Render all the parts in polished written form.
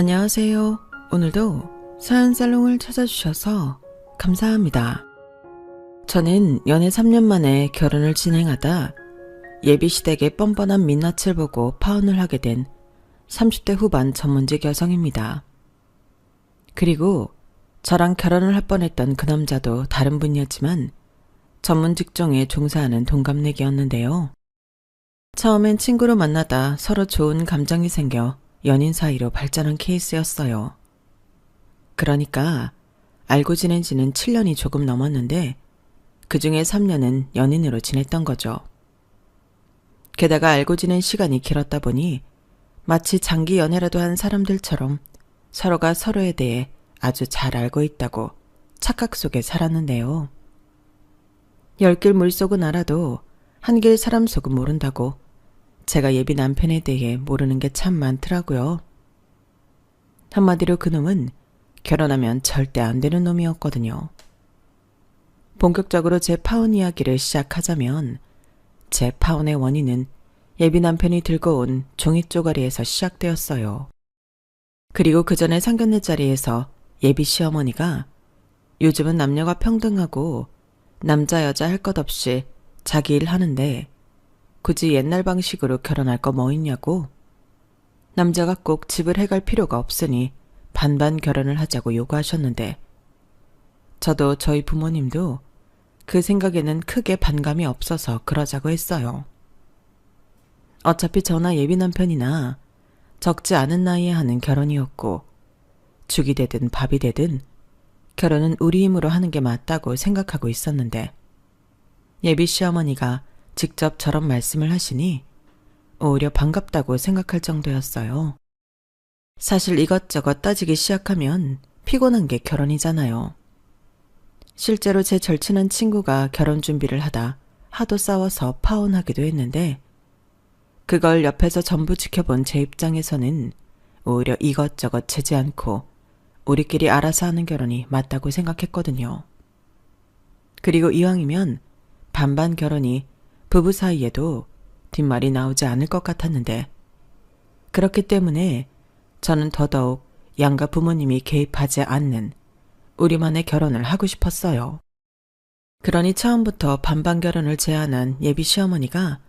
안녕하세요. 오늘도 사연살롱을 찾아주셔서 감사합니다. 저는 연애 3년 만에 결혼을 진행하다 예비시댁의 뻔뻔한 민낯을 보고 파혼을 하게 된 30대 후반 전문직 여성입니다. 그리고 저랑 결혼을 할 뻔했던 그 남자도 다른 분이었지만 전문 직종에 종사하는 동갑내기였는데요. 처음엔 친구로 만나다 서로 좋은 감정이 생겨 연인 사이로 발전한 케이스였어요. 그러니까 알고 지낸 지는 7년이 조금 넘었는데 그중에 3년은 연인으로 지냈던 거죠. 게다가 알고 지낸 시간이 길었다 보니 마치 장기 연애라도 한 사람들처럼 서로가 서로에 대해 아주 잘 알고 있다고 착각 속에 살았는데요. 열길 물속은 알아도 한길 사람 속은 모른다고 제가 예비 남편에 대해 모르는 게 참 많더라고요. 한마디로 그놈은 결혼하면 절대 안 되는 놈이었거든요. 본격적으로 제 파혼 이야기를 시작하자면 제 파혼의 원인은 예비 남편이 들고 온 종이 쪼가리에서 시작되었어요. 그리고 그 전에 상견례 자리에서 예비 시어머니가 요즘은 남녀가 평등하고 남자 여자 할 것 없이 자기 일 하는데 굳이 옛날 방식으로 결혼할 거 뭐 있냐고, 남자가 꼭 집을 해갈 필요가 없으니 반반 결혼을 하자고 요구하셨는데 저도 저희 부모님도 그 생각에는 크게 반감이 없어서 그러자고 했어요. 어차피 저나 예비 남편이나 적지 않은 나이에 하는 결혼이었고 죽이 되든 밥이 되든 결혼은 우리 힘으로 하는 게 맞다고 생각하고 있었는데 예비 시어머니가 직접 저런 말씀을 하시니 오히려 반갑다고 생각할 정도였어요. 사실 이것저것 따지기 시작하면 피곤한 게 결혼이잖아요. 실제로 제 절친한 친구가 결혼 준비를 하다 하도 싸워서 파혼하기도 했는데 그걸 옆에서 전부 지켜본 제 입장에서는 오히려 이것저것 재지 않고 우리끼리 알아서 하는 결혼이 맞다고 생각했거든요. 그리고 이왕이면 반반 결혼이 부부 사이에도 뒷말이 나오지 않을 것 같았는데 그렇기 때문에 저는 더더욱 양가 부모님이 개입하지 않는 우리만의 결혼을 하고 싶었어요. 그러니 처음부터 반반 결혼을 제안한 예비 시어머니가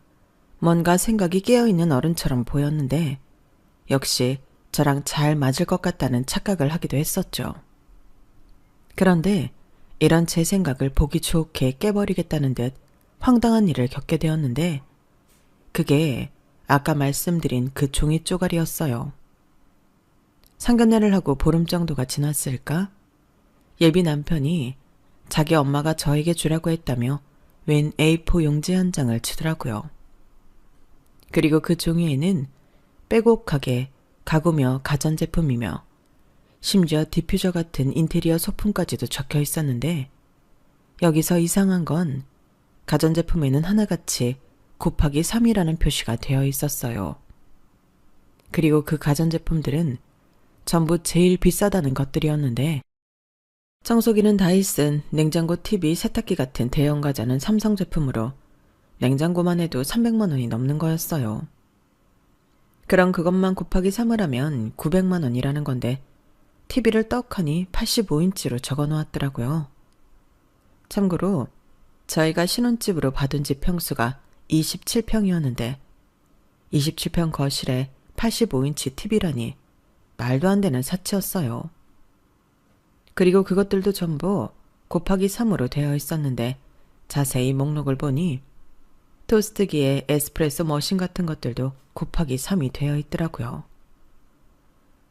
뭔가 생각이 깨어있는 어른처럼 보였는데 역시 저랑 잘 맞을 것 같다는 착각을 하기도 했었죠. 그런데 이런 제 생각을 보기 좋게 깨버리겠다는 듯 황당한 일을 겪게 되었는데 그게 아까 말씀드린 그 종이 쪼가리였어요. 상견례를 하고 보름 정도가 지났을까? 예비 남편이 자기 엄마가 저에게 주라고 했다며 웬 A4 용지 한 장을 주더라고요. 그리고 그 종이에는 빼곡하게 가구며 가전제품이며 심지어 디퓨저 같은 인테리어 소품까지도 적혀 있었는데 여기서 이상한 건 가전제품에는 하나같이 곱하기 3이라는 표시가 되어 있었어요. 그리고 그 가전제품들은 전부 제일 비싸다는 것들이었는데 청소기는 다이슨, 냉장고, TV, 세탁기 같은 대형 가전은 삼성 제품으로 냉장고만 해도 300만 원이 넘는 거였어요. 그럼 그것만 곱하기 3을 하면 900만 원이라는 건데 TV를 떡하니 85인치로 적어 놓았더라고요. 참고로 저희가 신혼집으로 받은 집 평수가 27평이었는데 27평 거실에 85인치 TV라니 말도 안 되는 사치였어요. 그리고 그것들도 전부 곱하기 3으로 되어 있었는데 자세히 목록을 보니 토스트기에 에스프레소 머신 같은 것들도 곱하기 3이 되어 있더라고요.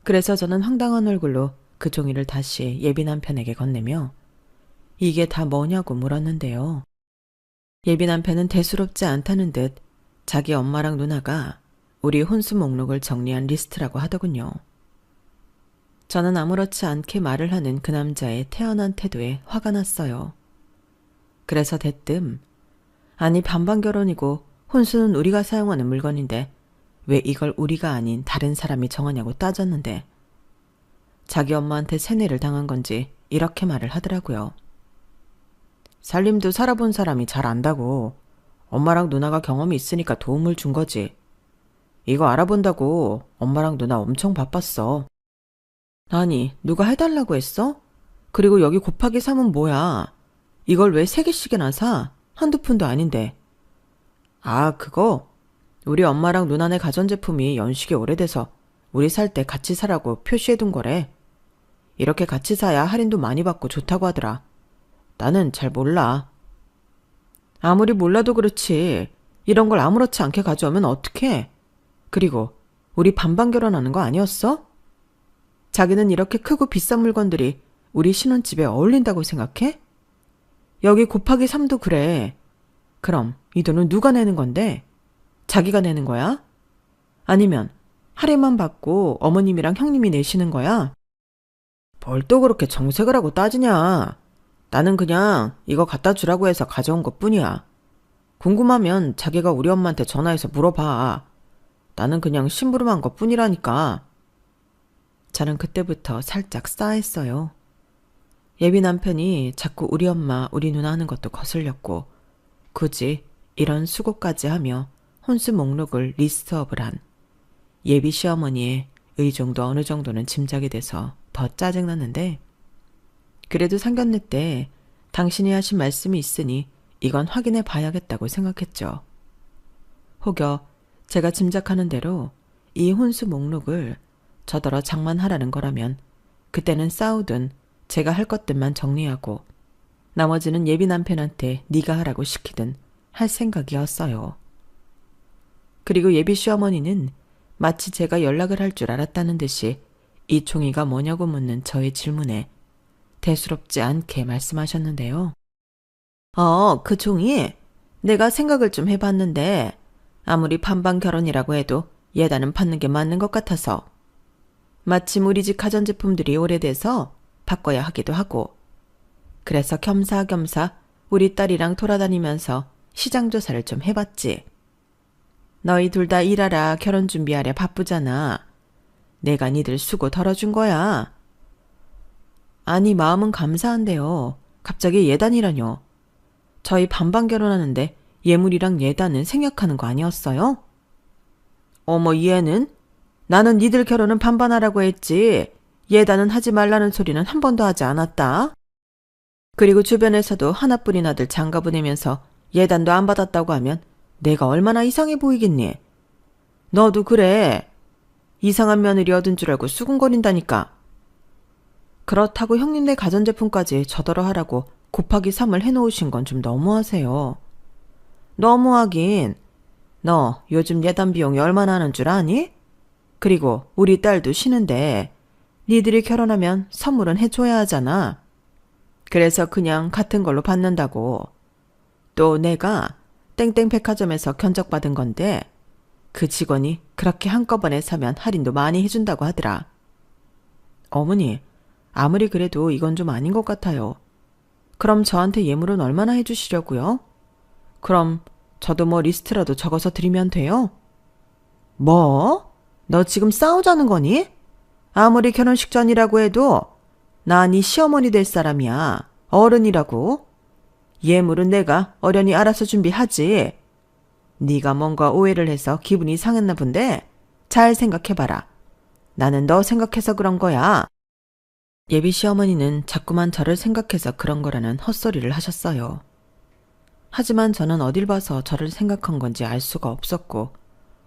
그래서 저는 황당한 얼굴로 그 종이를 다시 예비 남편에게 건네며 이게 다 뭐냐고 물었는데요. 예비 남편은 대수롭지 않다는 듯 자기 엄마랑 누나가 우리 혼수 목록을 정리한 리스트라고 하더군요. 저는 아무렇지 않게 말을 하는 그 남자의 태연한 태도에 화가 났어요. 그래서 대뜸 아니 반반 결혼이고 혼수는 우리가 사용하는 물건인데 왜 이걸 우리가 아닌 다른 사람이 정하냐고 따졌는데 자기 엄마한테 세뇌를 당한 건지 이렇게 말을 하더라고요. 살림도 살아본 사람이 잘 안다고. 엄마랑 누나가 경험이 있으니까 도움을 준 거지. 이거 알아본다고 엄마랑 누나 엄청 바빴어. 아니, 누가 해달라고 했어? 그리고 여기 곱하기 3은 뭐야? 이걸 왜 3개씩이나 사? 한두 푼도 아닌데. 아, 그거? 우리 엄마랑 누나네 가전제품이 연식이 오래돼서 우리 살 때 같이 사라고 표시해둔 거래. 이렇게 같이 사야 할인도 많이 받고 좋다고 하더라. 나는 잘 몰라. 아무리 몰라도 그렇지. 이런 걸 아무렇지 않게 가져오면 어떡해? 그리고 우리 반반 결혼하는 거 아니었어? 자기는 이렇게 크고 비싼 물건들이 우리 신혼집에 어울린다고 생각해? 여기 곱하기 3도 그래. 그럼 이 돈은 누가 내는 건데? 자기가 내는 거야? 아니면 할인만 받고 어머님이랑 형님이 내시는 거야? 뭘 또 그렇게 정색을 하고 따지냐? 나는 그냥 이거 갖다 주라고 해서 가져온 것뿐이야. 궁금하면 자기가 우리 엄마한테 전화해서 물어봐. 나는 그냥 심부름한 것뿐이라니까. 저는 그때부터 살짝 싸했어요. 예비 남편이 자꾸 우리 엄마, 우리 누나 하는 것도 거슬렸고 굳이 이런 수고까지 하며 혼수 목록을 리스트업을 한 예비 시어머니의 의정도 어느 정도는 짐작이 돼서 더 짜증났는데 그래도 상견례 때 당신이 하신 말씀이 있으니 이건 확인해 봐야겠다고 생각했죠. 혹여 제가 짐작하는 대로 이 혼수 목록을 저더러 장만하라는 거라면 그때는 싸우든 제가 할 것들만 정리하고 나머지는 예비 남편한테 네가 하라고 시키든 할 생각이었어요. 그리고 예비 시어머니는 마치 제가 연락을 할 줄 알았다는 듯이 이 종이가 뭐냐고 묻는 저의 질문에 대수롭지 않게 말씀하셨는데요. 그 종이 내가 생각을 좀 해봤는데 아무리 반반 결혼이라고 해도 예단은 받는 게 맞는 것 같아서 마침 우리 집 가전제품들이 오래돼서 바꿔야 하기도 하고 그래서 겸사겸사 우리 딸이랑 돌아다니면서 시장조사를 좀 해봤지. 너희 둘 다 일하라 결혼 준비하랴 바쁘잖아. 내가 니들 수고 덜어준 거야. 아니 마음은 감사한데요. 갑자기 예단이라뇨. 저희 반반 결혼하는데 예물이랑 예단은 생략하는 거 아니었어요? 어머 얘는? 나는 니들 결혼은 반반하라고 했지. 예단은 하지 말라는 소리는 한 번도 하지 않았다. 그리고 주변에서도 하나뿐인 아들 장가 보내면서 예단도 안 받았다고 하면 내가 얼마나 이상해 보이겠니? 너도 그래. 이상한 며느리 얻은 줄 알고 수군거린다니까. 그렇다고 형님네 가전제품까지 저더러 하라고 곱하기 3을 해놓으신 건 좀 너무하세요. 너무하긴. 너 요즘 예단 비용이 얼마나 하는 줄 아니? 그리고 우리 딸도 쉬는데 니들이 결혼하면 선물은 해줘야 하잖아. 그래서 그냥 같은 걸로 받는다고. 또 내가 땡땡 백화점에서 견적받은 건데 그 직원이 그렇게 한꺼번에 사면 할인도 많이 해준다고 하더라. 어머니, 아무리 그래도 이건 좀 아닌 것 같아요. 그럼 저한테 예물은 얼마나 해주시려고요? 그럼 저도 뭐 리스트라도 적어서 드리면 돼요? 뭐? 너 지금 싸우자는 거니? 아무리 결혼식 전이라고 해도 나 네 시어머니 될 사람이야. 어른이라고. 예물은 내가 어련히 알아서 준비하지. 네가 뭔가 오해를 해서 기분이 상했나 본데 잘 생각해봐라. 나는 너 생각해서 그런 거야. 예비 시어머니는 자꾸만 저를 생각해서 그런 거라는 헛소리를 하셨어요. 하지만 저는 어딜 봐서 저를 생각한 건지 알 수가 없었고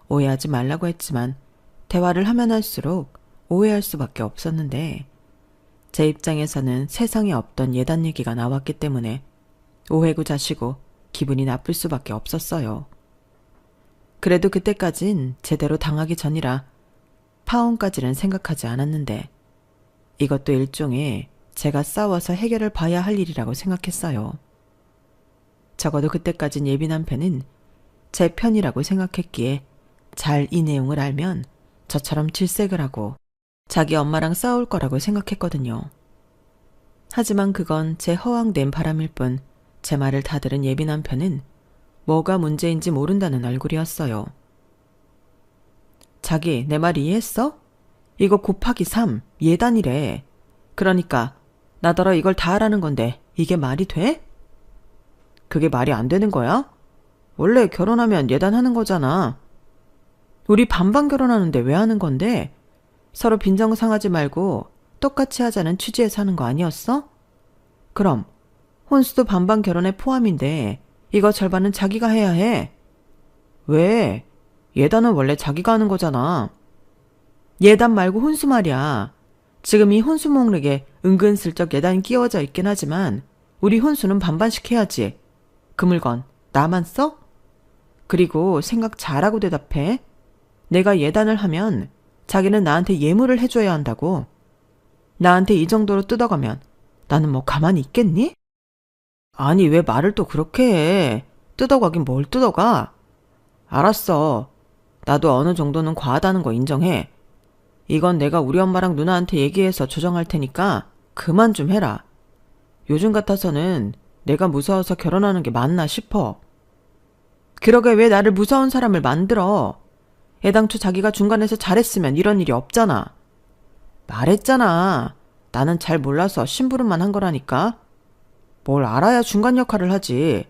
오해하지 말라고 했지만 대화를 하면 할수록 오해할 수밖에 없었는데 제 입장에서는 세상에 없던 예단 얘기가 나왔기 때문에 오해고 자시고 기분이 나쁠 수밖에 없었어요. 그래도 그때까진 제대로 당하기 전이라 파혼까지는 생각하지 않았는데 이것도 일종의 제가 싸워서 해결을 봐야 할 일이라고 생각했어요. 적어도 그때까진 예비 남편은 제 편이라고 생각했기에 잘 이 내용을 알면 저처럼 질색을 하고 자기 엄마랑 싸울 거라고 생각했거든요. 하지만 그건 제 허황된 바람일 뿐 제 말을 다 들은 예비 남편은 뭐가 문제인지 모른다는 얼굴이었어요. 자기 내 말 이해했어? 이거 곱하기 3 예단이래. 그러니까 나더러 이걸 다 하라는 건데 이게 말이 돼? 그게 말이 안 되는 거야? 원래 결혼하면 예단하는 거잖아. 우리 반반 결혼하는데 왜 하는 건데? 서로 빈정상하지 말고 똑같이 하자는 취지에서 하는 거 아니었어? 그럼 혼수도 반반 결혼에 포함인데 이거 절반은 자기가 해야 해. 왜? 예단은 원래 자기가 하는 거잖아. 예단 말고 혼수 말이야. 지금 이 혼수 목록에 은근슬쩍 예단이 끼워져 있긴 하지만 우리 혼수는 반반씩 해야지. 그 물건 나만 써? 그리고 생각 잘하고 대답해. 내가 예단을 하면 자기는 나한테 예물을 해줘야 한다고. 나한테 이 정도로 뜯어가면 나는 뭐 가만히 있겠니? 아니 왜 말을 또 그렇게 해. 뜯어가긴 뭘 뜯어가. 알았어. 나도 어느 정도는 과하다는 거 인정해. 이건 내가 우리 엄마랑 누나한테 얘기해서 조정할 테니까 그만 좀 해라. 요즘 같아서는 내가 무서워서 결혼하는 게 맞나 싶어. 그러게 왜 나를 무서운 사람을 만들어. 애당초 자기가 중간에서 잘했으면 이런 일이 없잖아. 말했잖아. 나는 잘 몰라서 심부름만 한 거라니까. 뭘 알아야 중간 역할을 하지.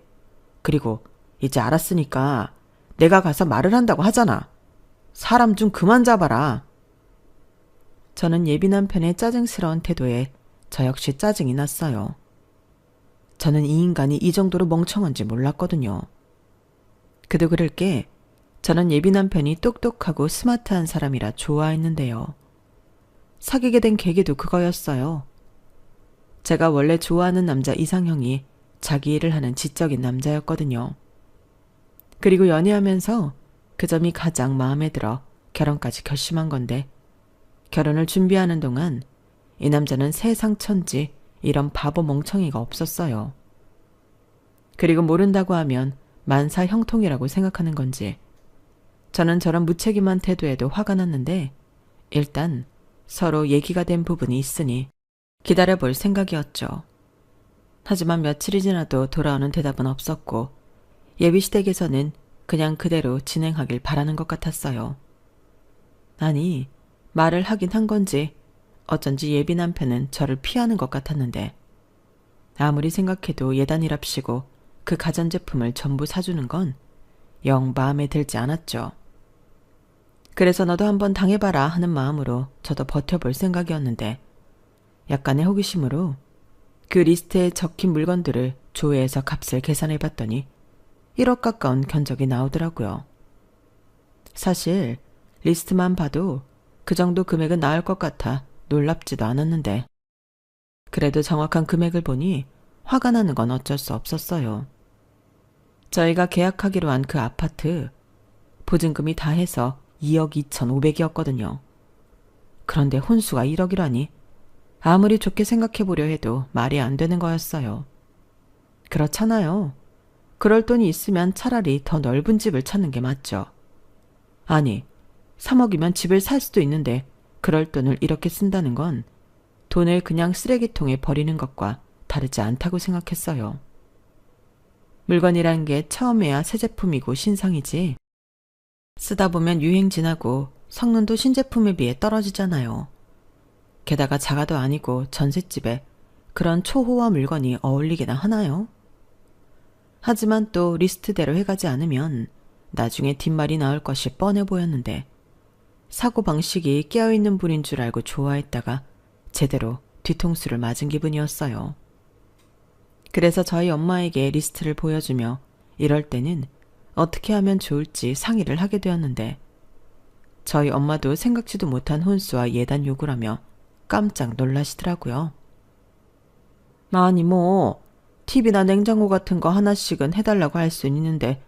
그리고 이제 알았으니까 내가 가서 말을 한다고 하잖아. 사람 좀 그만 잡아라. 저는 예비 남편의 짜증스러운 태도에 저 역시 짜증이 났어요. 저는 이 인간이 이 정도로 멍청한지 몰랐거든요. 그도 그럴 게 저는 예비 남편이 똑똑하고 스마트한 사람이라 좋아했는데요. 사귀게 된 계기도 그거였어요. 제가 원래 좋아하는 남자 이상형이 자기 일을 하는 지적인 남자였거든요. 그리고 연애하면서 그 점이 가장 마음에 들어 결혼까지 결심한 건데 결혼을 준비하는 동안 이 남자는 세상 천지 이런 바보 멍청이가 없었어요. 그리고 모른다고 하면 만사 형통이라고 생각하는 건지 저는 저런 무책임한 태도에도 화가 났는데 일단 서로 얘기가 된 부분이 있으니 기다려볼 생각이었죠. 하지만 며칠이 지나도 돌아오는 대답은 없었고 예비시댁에서는 그냥 그대로 진행하길 바라는 것 같았어요. 아니, 말을 하긴 한 건지 어쩐지 예비 남편은 저를 피하는 것 같았는데 아무리 생각해도 예단이랍시고 그 가전제품을 전부 사주는 건 영 마음에 들지 않았죠. 그래서 너도 한번 당해봐라 하는 마음으로 저도 버텨볼 생각이었는데 약간의 호기심으로 그 리스트에 적힌 물건들을 조회해서 값을 계산해봤더니 1억 가까운 견적이 나오더라고요. 사실 리스트만 봐도 그 정도 금액은 나올 것 같아 놀랍지도 않았는데 그래도 정확한 금액을 보니 화가 나는 건 어쩔 수 없었어요. 저희가 계약하기로 한 그 아파트 보증금이 다 해서 2억 2,500이었거든요. 그런데 혼수가 1억이라니 아무리 좋게 생각해보려 해도 말이 안 되는 거였어요. 그렇잖아요. 그럴 돈이 있으면 차라리 더 넓은 집을 찾는 게 맞죠. 아니, 3억이면 집을 살 수도 있는데 그럴 돈을 이렇게 쓴다는 건 돈을 그냥 쓰레기통에 버리는 것과 다르지 않다고 생각했어요. 물건이란 게 처음에야 새 제품이고 신상이지. 쓰다 보면 유행 지나고 성능도 신제품에 비해 떨어지잖아요. 게다가 자가도 아니고 전셋집에 그런 초호화 물건이 어울리기나 하나요? 하지만 또 리스트대로 해가지 않으면 나중에 뒷말이 나올 것이 뻔해 보였는데 사고방식이 깨어있는 분인 줄 알고 좋아했다가 제대로 뒤통수를 맞은 기분이었어요. 그래서 저희 엄마에게 리스트를 보여주며 이럴 때는 어떻게 하면 좋을지 상의를 하게 되었는데 저희 엄마도 생각지도 못한 혼수와 예단 요구라며 깜짝 놀라시더라고요. 아니 뭐 TV나 냉장고 같은 거 하나씩은 해달라고 할 수는 있는데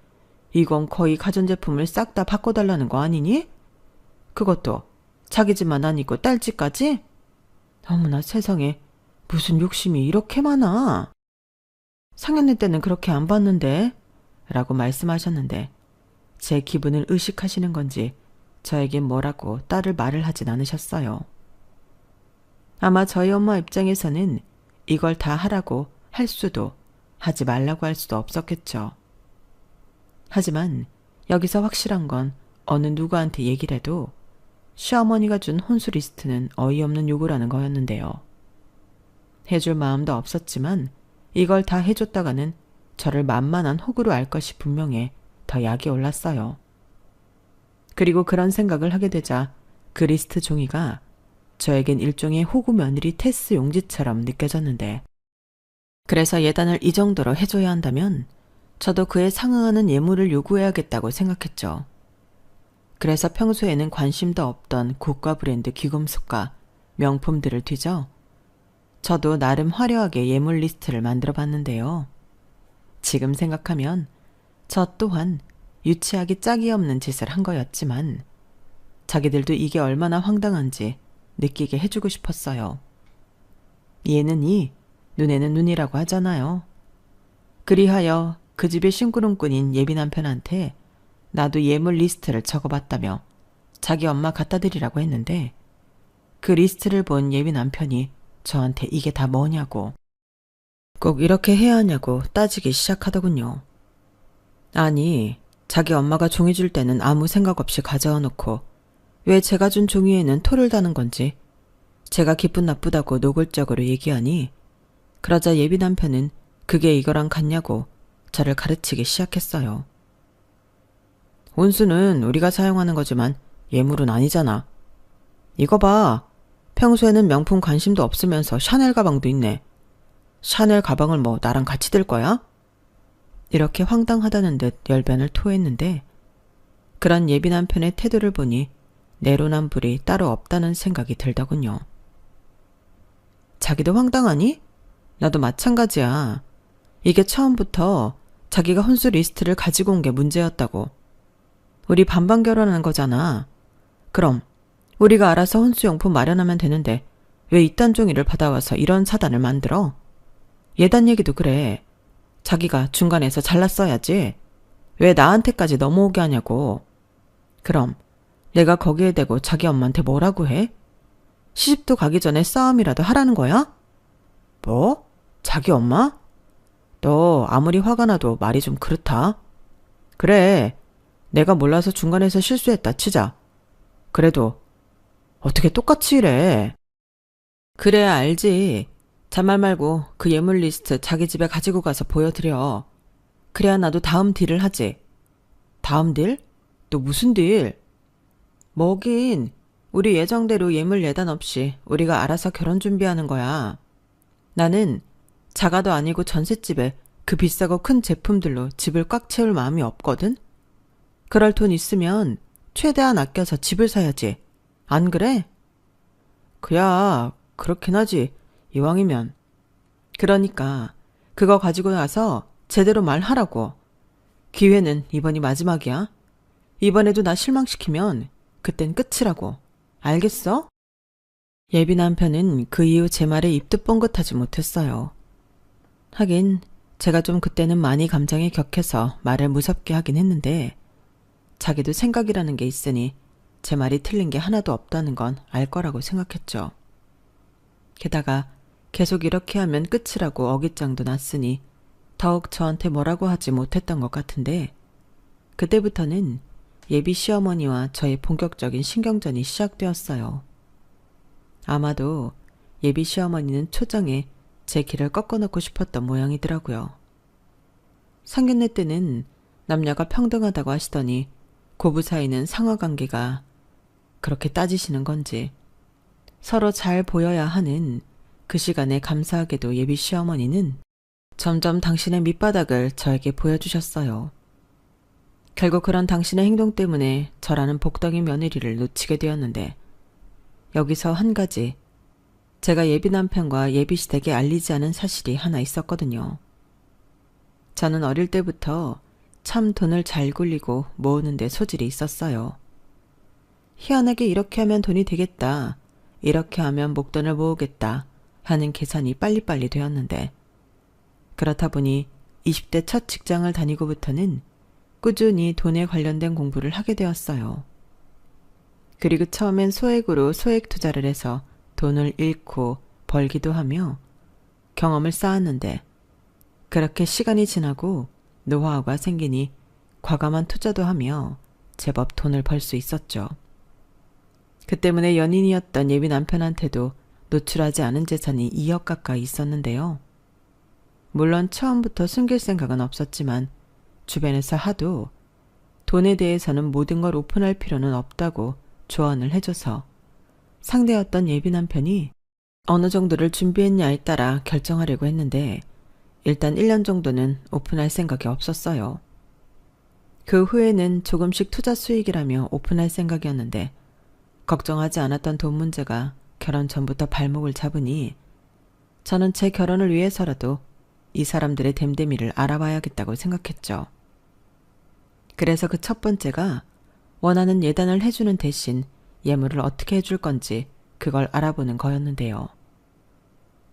이건 거의 가전제품을 싹 다 바꿔달라는 거 아니니? 그것도 자기 집만 아니고 딸 집까지? 어머나 세상에 무슨 욕심이 이렇게 많아. 상현네 때는 그렇게 안 봤는데 라고 말씀하셨는데 제 기분을 의식하시는 건지 저에겐 뭐라고 딸을 말을 하진 않으셨어요. 아마 저희 엄마 입장에서는 이걸 다 하라고 할 수도 하지 말라고 할 수도 없었겠죠. 하지만 여기서 확실한 건 어느 누구한테 얘기를 해도 시어머니가 준 혼수 리스트는 어이없는 요구라는 거였는데요. 해줄 마음도 없었지만 이걸 다 해줬다가는 저를 만만한 호구로 알 것이 분명해 더 약이 올랐어요. 그리고 그런 생각을 하게 되자 그 리스트 종이가 저에겐 일종의 호구 며느리 테스 용지처럼 느껴졌는데, 그래서 예단을 이 정도로 해줘야 한다면 저도 그에 상응하는 예물을 요구해야겠다고 생각했죠. 그래서 평소에는 관심도 없던 고가 브랜드 귀금속과 명품들을 뒤져 저도 나름 화려하게 예물 리스트를 만들어 봤는데요. 지금 생각하면 저 또한 유치하기 짝이 없는 짓을 한 거였지만 자기들도 이게 얼마나 황당한지 느끼게 해주고 싶었어요. 이에는 이, 눈에는 눈이라고 하잖아요. 그리하여 그 집의 심부름꾼인 예비 남편한테 나도 예물 리스트를 적어봤다며 자기 엄마 갖다 드리라고 했는데 그 리스트를 본 예비 남편이 저한테 이게 다 뭐냐고, 꼭 이렇게 해야 하냐고 따지기 시작하더군요. 아니, 자기 엄마가 종이 줄 때는 아무 생각 없이 가져와 놓고 왜 제가 준 종이에는 토를 다는 건지 제가 기분 나쁘다고 노골적으로 얘기하니, 그러자 예비 남편은 그게 이거랑 같냐고 저를 가르치기 시작했어요. 온수는 우리가 사용하는 거지만 예물은 아니잖아. 이거 봐. 평소에는 명품 관심도 없으면서 샤넬 가방도 있네. 샤넬 가방을 뭐 나랑 같이 들 거야? 이렇게 황당하다는 듯 열변을 토했는데 그런 예비 남편의 태도를 보니 내로남불이 따로 없다는 생각이 들더군요. 자기도 황당하니? 나도 마찬가지야. 이게 처음부터 자기가 혼수 리스트를 가지고 온 게 문제였다고. 우리 반반 결혼하는 거잖아. 그럼 우리가 알아서 혼수용품 마련하면 되는데 왜 이딴 종이를 받아와서 이런 사단을 만들어? 예단 얘기도 그래. 자기가 중간에서 잘랐어야지. 왜 나한테까지 넘어오게 하냐고. 그럼 내가 거기에 대고 자기 엄마한테 뭐라고 해? 시집도 가기 전에 싸움이라도 하라는 거야? 뭐? 자기 엄마? 너 아무리 화가 나도 말이 좀 그렇다. 그래, 내가 몰라서 중간에서 실수했다 치자. 그래도 어떻게 똑같이 이래? 그래야 알지. 잔말 말고 그 예물 리스트 자기 집에 가지고 가서 보여드려. 그래야 나도 다음 딜을 하지. 다음 딜? 또 무슨 딜? 뭐긴, 우리 예정대로 예물 예단 없이 우리가 알아서 결혼 준비하는 거야. 나는 자가도 아니고 전셋집에 그 비싸고 큰 제품들로 집을 꽉 채울 마음이 없거든? 그럴 돈 있으면 최대한 아껴서 집을 사야지. 안 그래? 그야 그렇긴 하지. 이왕이면. 그러니까 그거 가지고 나서 제대로 말하라고. 기회는 이번이 마지막이야. 이번에도 나 실망시키면 그땐 끝이라고. 알겠어? 예비 남편은 그 이후 제 말에 입도 뻥긋하지 못했어요. 하긴 제가 좀 그때는 많이 감정이 격해서 말을 무섭게 하긴 했는데 자기도 생각이라는 게 있으니 제 말이 틀린 게 하나도 없다는 건 알 거라고 생각했죠. 게다가 계속 이렇게 하면 끝이라고 어깃장도 났으니 더욱 저한테 뭐라고 하지 못했던 것 같은데 그때부터는 예비 시어머니와 저의 본격적인 신경전이 시작되었어요. 아마도 예비 시어머니는 초장에 제 길을 꺾어놓고 싶었던 모양이더라고요. 상견례 때는 남녀가 평등하다고 하시더니 고부 사이는 상하관계가 그렇게 따지시는 건지 서로 잘 보여야 하는 그 시간에 감사하게도 예비 시어머니는 점점 당신의 밑바닥을 저에게 보여주셨어요. 결국 그런 당신의 행동 때문에 저라는 복덩이 며느리를 놓치게 되었는데 여기서 한 가지 제가 예비 남편과 예비 시댁에 알리지 않은 사실이 하나 있었거든요. 저는 어릴 때부터 참 돈을 잘 굴리고 모으는 데 소질이 있었어요. 희한하게 이렇게 하면 돈이 되겠다, 이렇게 하면 목돈을 모으겠다 하는 계산이 빨리빨리 되었는데 그렇다 보니 20대 첫 직장을 다니고부터는 꾸준히 돈에 관련된 공부를 하게 되었어요. 그리고 처음엔 소액으로 소액 투자를 해서 돈을 잃고 벌기도 하며 경험을 쌓았는데 그렇게 시간이 지나고 노하우가 생기니 과감한 투자도 하며 제법 돈을 벌 수 있었죠. 그 때문에 연인이었던 예비 남편한테도 노출하지 않은 재산이 2억 가까이 있었는데요. 물론 처음부터 숨길 생각은 없었지만 주변에서 하도 돈에 대해서는 모든 걸 오픈할 필요는 없다고 조언을 해줘서 상대였던 예비 남편이 어느 정도를 준비했냐에 따라 결정하려고 했는데 일단 1년 정도는 오픈할 생각이 없었어요. 그 후에는 조금씩 투자 수익이라며 오픈할 생각이었는데 걱정하지 않았던 돈 문제가 결혼 전부터 발목을 잡으니 저는 제 결혼을 위해서라도 이 사람들의 댐데미를 알아봐야겠다고 생각했죠. 그래서 그 첫 번째가 원하는 예단을 해주는 대신 예물을 어떻게 해줄 건지 그걸 알아보는 거였는데요.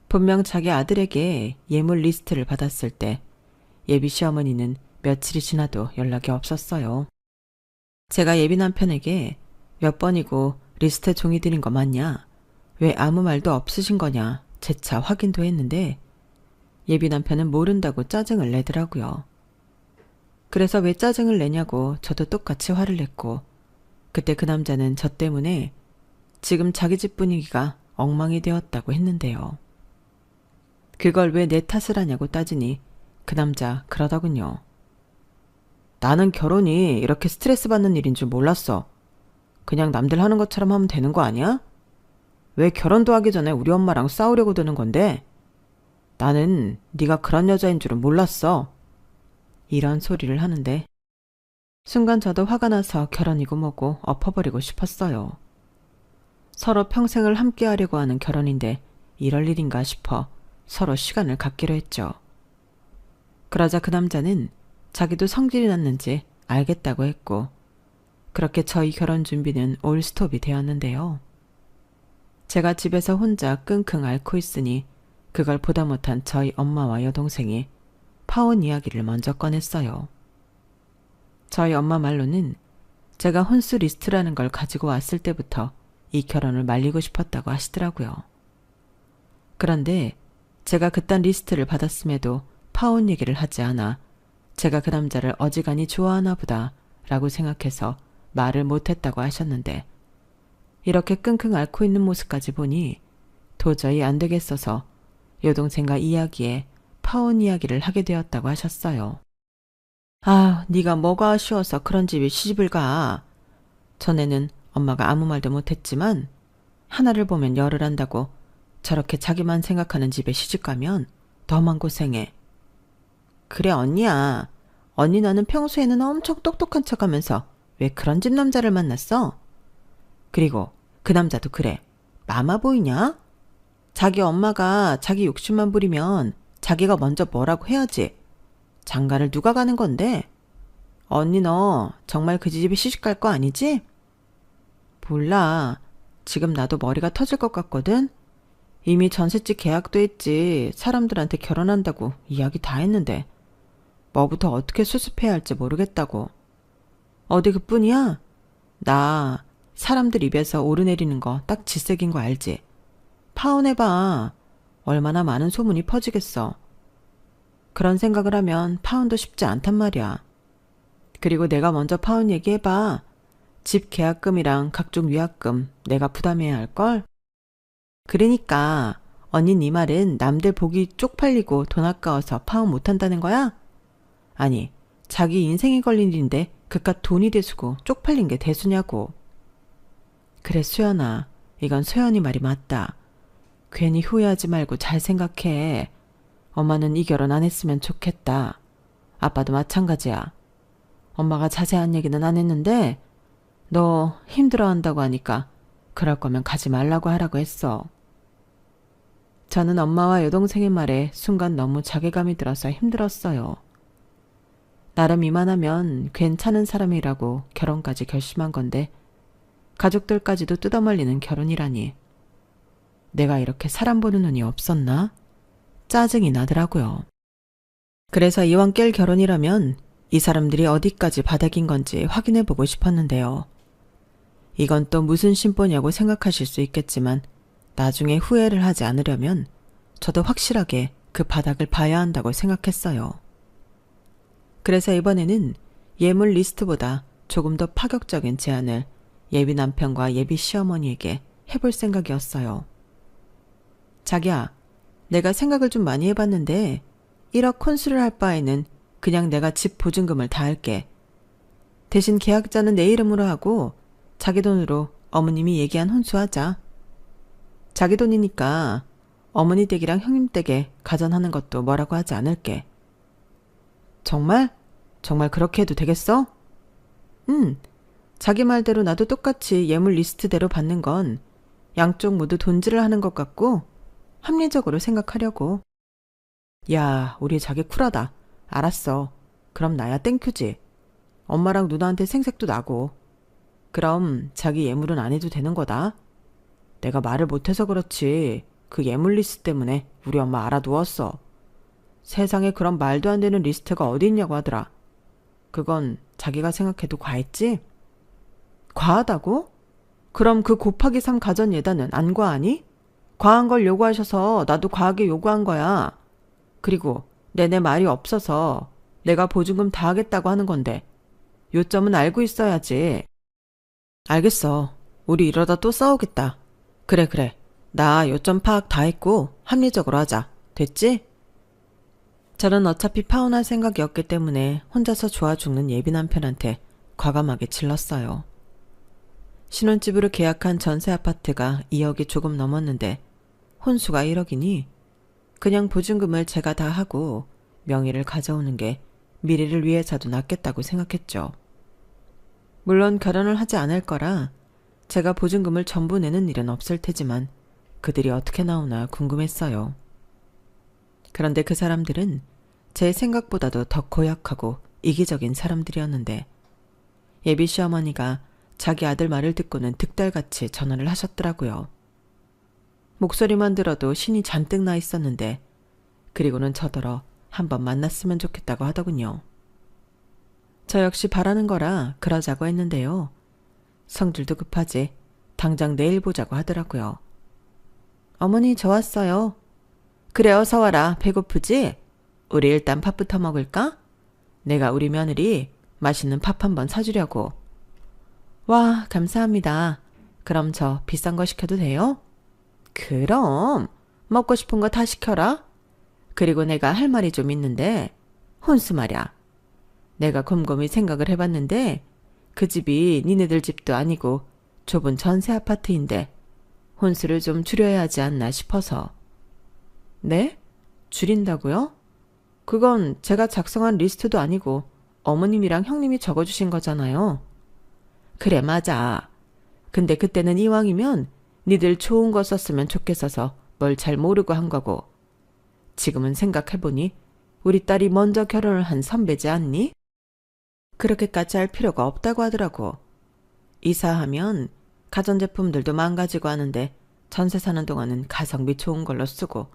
분명 자기 아들에게 예물 리스트를 받았을 때 예비 시어머니는 며칠이 지나도 연락이 없었어요. 제가 예비 남편에게 몇 번이고 리스트에 종이 드린 거 맞냐? 왜 아무 말도 없으신 거냐? 재차 확인도 했는데 예비 남편은 모른다고 짜증을 내더라고요. 그래서 왜 짜증을 내냐고 저도 똑같이 화를 냈고 그때 그 남자는 저 때문에 지금 자기 집 분위기가 엉망이 되었다고 했는데요. 그걸 왜 내 탓을 하냐고 따지니 그 남자 그러더군요. 나는 결혼이 이렇게 스트레스 받는 일인 줄 몰랐어. 그냥 남들 하는 것처럼 하면 되는 거 아니야? 왜 결혼도 하기 전에 우리 엄마랑 싸우려고 드는 건데? 나는 네가 그런 여자인 줄은 몰랐어. 이런 소리를 하는데 순간 저도 화가 나서 결혼이고 뭐고 엎어버리고 싶었어요. 서로 평생을 함께하려고 하는 결혼인데 이럴 일인가 싶어 서로 시간을 갖기로 했죠. 그러자 그 남자는 자기도 성질이 났는지 알겠다고 했고 그렇게 저희 결혼 준비는 올 스톱이 되었는데요. 제가 집에서 혼자 끙끙 앓고 있으니 그걸 보다 못한 저희 엄마와 여동생이 파혼 이야기를 먼저 꺼냈어요. 저희 엄마 말로는 제가 혼수 리스트라는 걸 가지고 왔을 때부터 이 결혼을 말리고 싶었다고 하시더라고요. 그런데 제가 그딴 리스트를 받았음에도 파혼 얘기를 하지 않아 제가 그 남자를 어지간히 좋아하나 보다 라고 생각해서 말을 못했다고 하셨는데 이렇게 끙끙 앓고 있는 모습까지 보니 도저히 안 되겠어서 여동생과 이야기에 파혼 이야기를 하게 되었다고 하셨어요. 아, 네가 뭐가 아쉬워서 그런 집에 시집을 가. 전에는 엄마가 아무 말도 못했지만 하나를 보면 열을 한다고 저렇게 자기만 생각하는 집에 시집가면 너만 고생해. 그래 언니야. 언니 너는 평소에는 엄청 똑똑한 척하면서 왜 그런 집 남자를 만났어? 그리고 그 남자도 그래. 마마 보이냐? 자기 엄마가 자기 욕심만 부리면 자기가 먼저 뭐라고 해야지. 장가를 누가 가는 건데? 언니 너 정말 그 집에 시집갈 거 아니지? 몰라. 지금 나도 머리가 터질 것 같거든? 이미 전셋집 계약도 했지. 사람들한테 결혼한다고 이야기 다 했는데 뭐부터 어떻게 수습해야 할지 모르겠다고. 어디 그뿐이야? 나 사람들 입에서 오르내리는 거 딱 질색인 거 알지? 파혼해봐. 얼마나 많은 소문이 퍼지겠어. 그런 생각을 하면 파혼도 쉽지 않단 말이야. 그리고 내가 먼저 파혼 얘기해봐. 집 계약금이랑 각종 위약금 내가 부담해야 할걸? 그러니까 언니 네 말은 남들 보기 쪽팔리고 돈 아까워서 파혼 못한다는 거야? 아니 자기 인생이 걸린 일인데 그깟 돈이 대수고 쪽팔린 게 대수냐고. 그래 수연아, 이건 소연이 말이 맞다. 괜히 후회하지 말고 잘 생각해. 엄마는 이 결혼 안 했으면 좋겠다. 아빠도 마찬가지야. 엄마가 자세한 얘기는 안 했는데 너 힘들어한다고 하니까 그럴 거면 가지 말라고 하라고 했어. 저는 엄마와 여동생의 말에 순간 너무 자괴감이 들어서 힘들었어요. 나름 이만하면 괜찮은 사람이라고 결혼까지 결심한 건데 가족들까지도 뜯어말리는 결혼이라니. 내가 이렇게 사람 보는 눈이 없었나? 짜증이 나더라고요. 그래서 이왕 깰 결혼이라면 이 사람들이 어디까지 바닥인 건지 확인해보고 싶었는데요. 이건 또 무슨 심보냐고 생각하실 수 있겠지만 나중에 후회를 하지 않으려면 저도 확실하게 그 바닥을 봐야 한다고 생각했어요. 그래서 이번에는 예물 리스트보다 조금 더 파격적인 제안을 예비 남편과 예비 시어머니에게 해볼 생각이었어요. 자기야, 내가 생각을 좀 많이 해봤는데 1억 혼수를 할 바에는 그냥 내가 집 보증금을 다 할게. 대신 계약자는 내 이름으로 하고 자기 돈으로 어머님이 얘기한 혼수하자. 자기 돈이니까 어머니 댁이랑 형님 댁에 가전하는 것도 뭐라고 하지 않을게. 정말? 정말 그렇게 해도 되겠어? 자기 말대로 나도 똑같이 예물 리스트대로 받는 건 양쪽 모두 돈질을 하는 것 같고 합리적으로 생각하려고. 야, 우리 자기 쿨하다. 알았어. 그럼 나야 땡큐지. 엄마랑 누나한테 생색도 나고. 그럼 자기 예물은 안 해도 되는 거다. 내가 말을 못해서 그렇지 그 예물 리스트 때문에 우리 엄마 알아두었어. 세상에 그런 말도 안 되는 리스트가 어디 있냐고 하더라. 그건 자기가 생각해도 과했지? 과하다고? 그럼 그 곱하기 3 가전 예단은 안 과하니? 과한 걸 요구하셔서 나도 과하게 요구한 거야. 그리고 내내 말이 없어서 내가 보증금 다 하겠다고 하는 건데 요점은 알고 있어야지. 알겠어. 우리 이러다 또 싸우겠다. 그래. 나 요점 파악 다 했고 합리적으로 하자. 됐지? 저는 어차피 파혼할 생각이었기 때문에 혼자서 좋아 죽는 예비 남편한테 과감하게 질렀어요. 신혼집으로 계약한 전세 아파트가 2억이 조금 넘었는데 혼수가 1억이니 그냥 보증금을 제가 다 하고 명의를 가져오는 게 미래를 위해서도 낫겠다고 생각했죠. 물론 결혼을 하지 않을 거라 제가 보증금을 전부 내는 일은 없을 테지만 그들이 어떻게 나오나 궁금했어요. 그런데 그 사람들은 제 생각보다도 더 고약하고 이기적인 사람들이었는데 예비 시어머니가 자기 아들 말을 듣고는 득달같이 전화를 하셨더라고요. 목소리만 들어도 신이 잔뜩 나 있었는데 그리고는 저더러 한번 만났으면 좋겠다고 하더군요. 저 역시 바라는 거라 그러자고 했는데요. 성질도 급하지 당장 내일 보자고 하더라고요. 어머니 저 왔어요. 그래 어서 와라. 배고프지? 우리 일단 밥부터 먹을까? 내가 우리 며느리 맛있는 밥 한번 사주려고. 와 감사합니다. 그럼 저 비싼 거 시켜도 돼요? 그럼 먹고 싶은 거 다 시켜라. 그리고 내가 할 말이 좀 있는데 혼수 말야. 내가 곰곰이 생각을 해봤는데 그 집이 니네들 집도 아니고 좁은 전세 아파트인데 혼수를 좀 줄여야 하지 않나 싶어서. 네? 줄인다고요? 그건 제가 작성한 리스트도 아니고 어머님이랑 형님이 적어주신 거잖아요. 그래 맞아. 근데 그때는 이왕이면 니들 좋은 거 썼으면 좋겠어서 뭘 잘 모르고 한 거고 지금은 생각해보니 우리 딸이 먼저 결혼을 한 선배지 않니? 그렇게까지 할 필요가 없다고 하더라고. 이사하면 가전제품들도 망가지고 하는데 전세 사는 동안은 가성비 좋은 걸로 쓰고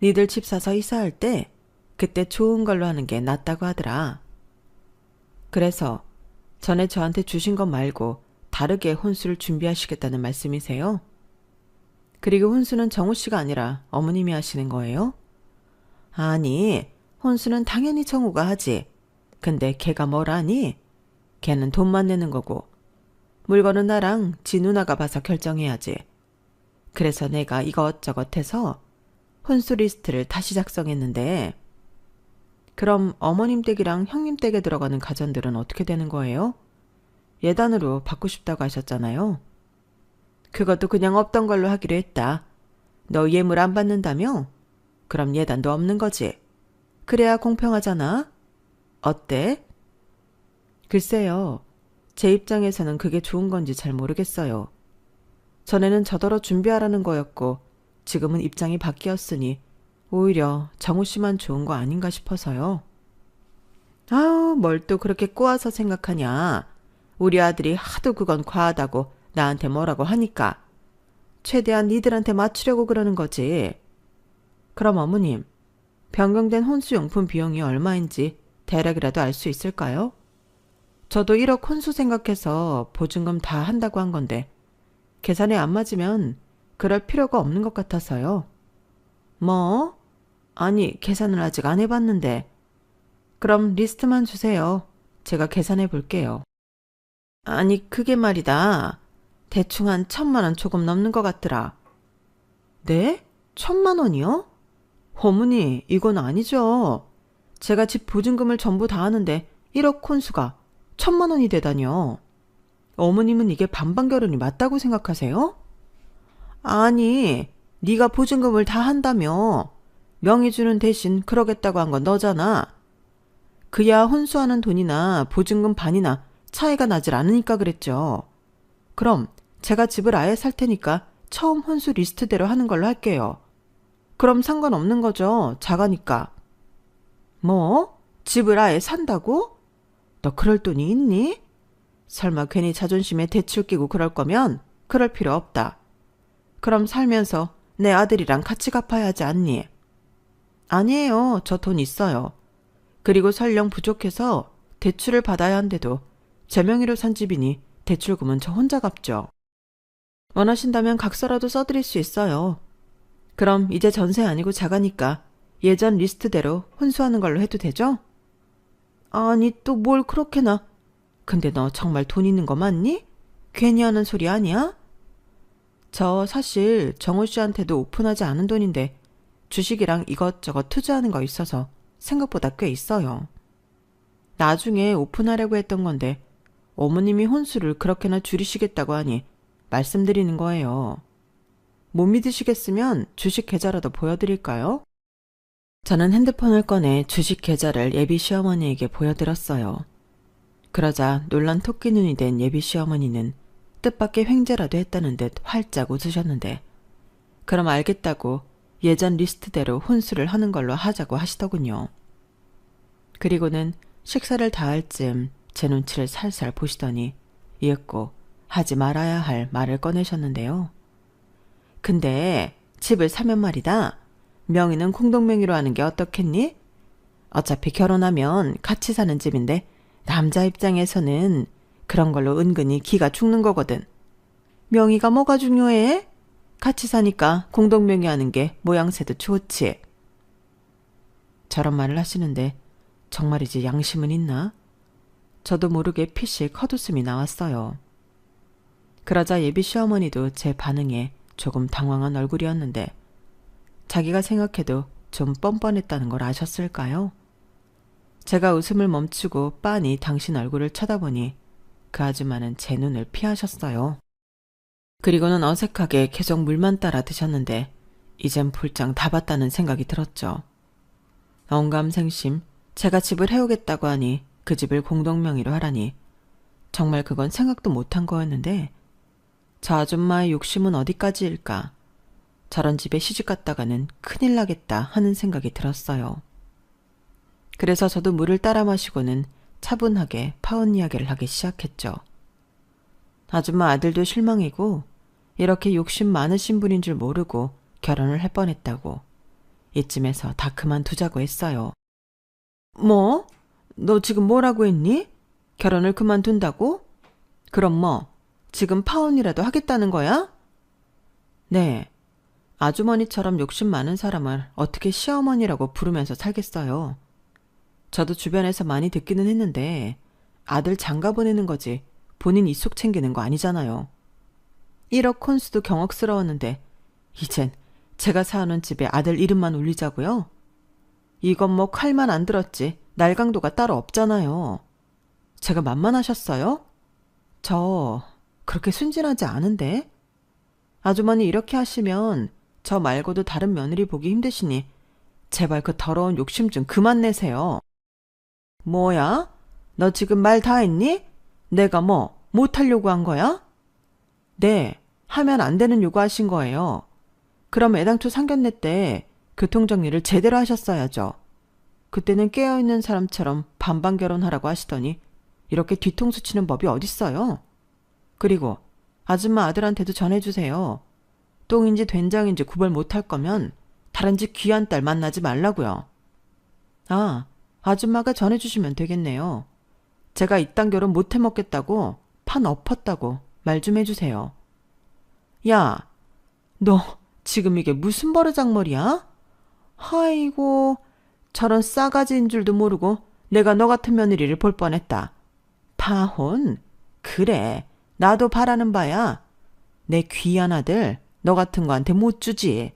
니들 집 사서 이사할 때 그때 좋은 걸로 하는 게 낫다고 하더라. 그래서 전에 저한테 주신 것 말고 다르게 혼수를 준비하시겠다는 말씀이세요? 그리고 혼수는 정우 씨가 아니라 어머님이 하시는 거예요? 아니, 혼수는 당연히 정우가 하지. 근데 걔가 뭘 아니? 걔는 돈만 내는 거고 물건은 나랑 지 누나가 봐서 결정해야지. 그래서 내가 이것저것 해서 혼수 리스트를 다시 작성했는데 그럼 어머님 댁이랑 형님 댁에 들어가는 가전들은 어떻게 되는 거예요? 예단으로 받고 싶다고 하셨잖아요. 그것도 그냥 없던 걸로 하기로 했다. 너 예물 안 받는다며? 그럼 예단도 없는 거지. 그래야 공평하잖아. 어때? 글쎄요. 제 입장에서는 그게 좋은 건지 잘 모르겠어요. 전에는 저더러 준비하라는 거였고 지금은 입장이 바뀌었으니 오히려 정우 씨만 좋은 거 아닌가 싶어서요. 아우, 뭘 또 그렇게 꼬아서 생각하냐. 우리 아들이 하도 그건 과하다고 나한테 뭐라고 하니까 최대한 니들한테 맞추려고 그러는 거지. 그럼 어머님, 변경된 혼수용품 비용이 얼마인지 대략이라도 알 수 있을까요? 저도 1억 혼수 생각해서 보증금 다 한다고 한 건데 계산에 안 맞으면 그럴 필요가 없는 것 같아서요. 뭐? 아니, 계산을 아직 안 해봤는데. 그럼 리스트만 주세요. 제가 계산해 볼게요. 아니, 그게 말이다. 대충 한 1,000만 원 조금 넘는 것 같더라. 네? 1,000만 원이요? 어머니, 이건 아니죠. 제가 집 보증금을 전부 다 하는데 1억 혼수가 1,000만 원이 되다뇨. 어머님은 이게 반반 결혼이 맞다고 생각하세요? 아니, 네가 보증금을 다 한다며. 명의 주는 대신 그러겠다고 한 건 너잖아. 그야 혼수하는 돈이나 보증금 반이나 차이가 나질 않으니까 그랬죠. 그럼 제가 집을 아예 살 테니까 처음 혼수 리스트대로 하는 걸로 할게요. 그럼 상관없는 거죠. 작아니까. 뭐? 집을 아예 산다고? 너 그럴 돈이 있니? 설마 괜히 자존심에 대출 끼고 그럴 거면 그럴 필요 없다. 그럼 살면서 내 아들이랑 같이 갚아야 하지 않니? 아니에요. 저 돈 있어요. 그리고 설령 부족해서 대출을 받아야 한데도 제 명의로 산 집이니 대출금은 저 혼자 갚죠. 원하신다면 각서라도 써드릴 수 있어요. 그럼 이제 전세 아니고 자가니까 예전 리스트대로 혼수하는 걸로 해도 되죠? 아니 또 뭘 그렇게나. 근데 너 정말 돈 있는 거 맞니? 괜히 하는 소리 아니야? 저 사실 정우 씨한테도 오픈하지 않은 돈인데 주식이랑 이것저것 투자하는 거 있어서 생각보다 꽤 있어요. 나중에 오픈하려고 했던 건데 어머님이 혼수를 그렇게나 줄이시겠다고 하니 말씀드리는 거예요. 못 믿으시겠으면 주식 계좌라도 보여드릴까요? 저는 핸드폰을 꺼내 주식 계좌를 예비 시어머니에게 보여드렸어요. 그러자 놀란 토끼 눈이 된 예비 시어머니는 뜻밖의 횡재라도 했다는 듯 활짝 웃으셨는데 그럼 알겠다고 예전 리스트대로 혼수를 하는 걸로 하자고 하시더군요. 그리고는 식사를 다 할 즈음 제 눈치를 살살 보시더니 이윽고 하지 말아야 할 말을 꺼내셨는데요. 근데 집을 사면 말이다. 명의는 공동명의로 하는 게 어떻겠니? 어차피 결혼하면 같이 사는 집인데 남자 입장에서는 그런 걸로 은근히 기가 죽는 거거든. 명의가 뭐가 중요해? 같이 사니까 공동명의 하는 게 모양새도 좋지. 저런 말을 하시는데 정말이지 양심은 있나? 저도 모르게 피식 헛웃음이 나왔어요. 그러자 예비 시어머니도 제 반응에 조금 당황한 얼굴이었는데 자기가 생각해도 좀 뻔뻔했다는 걸 아셨을까요? 제가 웃음을 멈추고 빤히 당신 얼굴을 쳐다보니 그 아줌마는 제 눈을 피하셨어요. 그리고는 어색하게 계속 물만 따라 드셨는데 이젠 볼장 다 봤다는 생각이 들었죠. 언감생심 제가 집을 해오겠다고 하니 그 집을 공동명의로 하라니 정말 그건 생각도 못한 거였는데 저 아줌마의 욕심은 어디까지일까? 저런 집에 시집갔다가는 큰일 나겠다 하는 생각이 들었어요. 그래서 저도 물을 따라 마시고는 차분하게 파혼 이야기를 하기 시작했죠. 아줌마 아들도 실망이고 이렇게 욕심 많으신 분인 줄 모르고 결혼을 할 뻔했다고 이쯤에서 다 그만두자고 했어요. 뭐? 너 지금 뭐라고 했니? 결혼을 그만둔다고? 그럼 뭐 지금 파혼이라도 하겠다는 거야? 네. 아주머니처럼 욕심 많은 사람을 어떻게 시어머니라고 부르면서 살겠어요. 저도 주변에서 많이 듣기는 했는데 아들 장가 보내는 거지 본인 이속 챙기는 거 아니잖아요. 1억 혼수도 경억스러웠는데 이젠 제가 사는 집에 아들 이름만 올리자고요? 이건 뭐 칼만 안 들었지 날강도가 따로 없잖아요. 제가 만만하셨어요? 저 그렇게 순진하지 않은데? 아주머니 이렇게 하시면 저 말고도 다른 며느리 보기 힘드시니 제발 그 더러운 욕심 좀 그만 내세요. 뭐야? 너 지금 말 다 했니? 내가 뭐 못하려고 한 거야? 네, 하면 안 되는 요구하신 거예요. 그럼 애당초 상견례 때 교통정리를 제대로 하셨어야죠. 그때는 깨어있는 사람처럼 반반 결혼하라고 하시더니 이렇게 뒤통수 치는 법이 어딨어요? 그리고 아줌마 아들한테도 전해주세요. 똥인지 된장인지 구별 못할 거면 다른 집 귀한 딸 만나지 말라고요. 아, 아줌마가 전해주시면 되겠네요. 제가 이딴 결혼 못 해먹겠다고 판 엎었다고 말 좀 해주세요. 야, 너 지금 이게 무슨 버르장머리야? 아이고, 저런 싸가지인 줄도 모르고 내가 너 같은 며느리를 볼 뻔했다. 파혼? 그래, 나도 바라는 바야. 내 귀한 아들 너 같은 거한테 못 주지.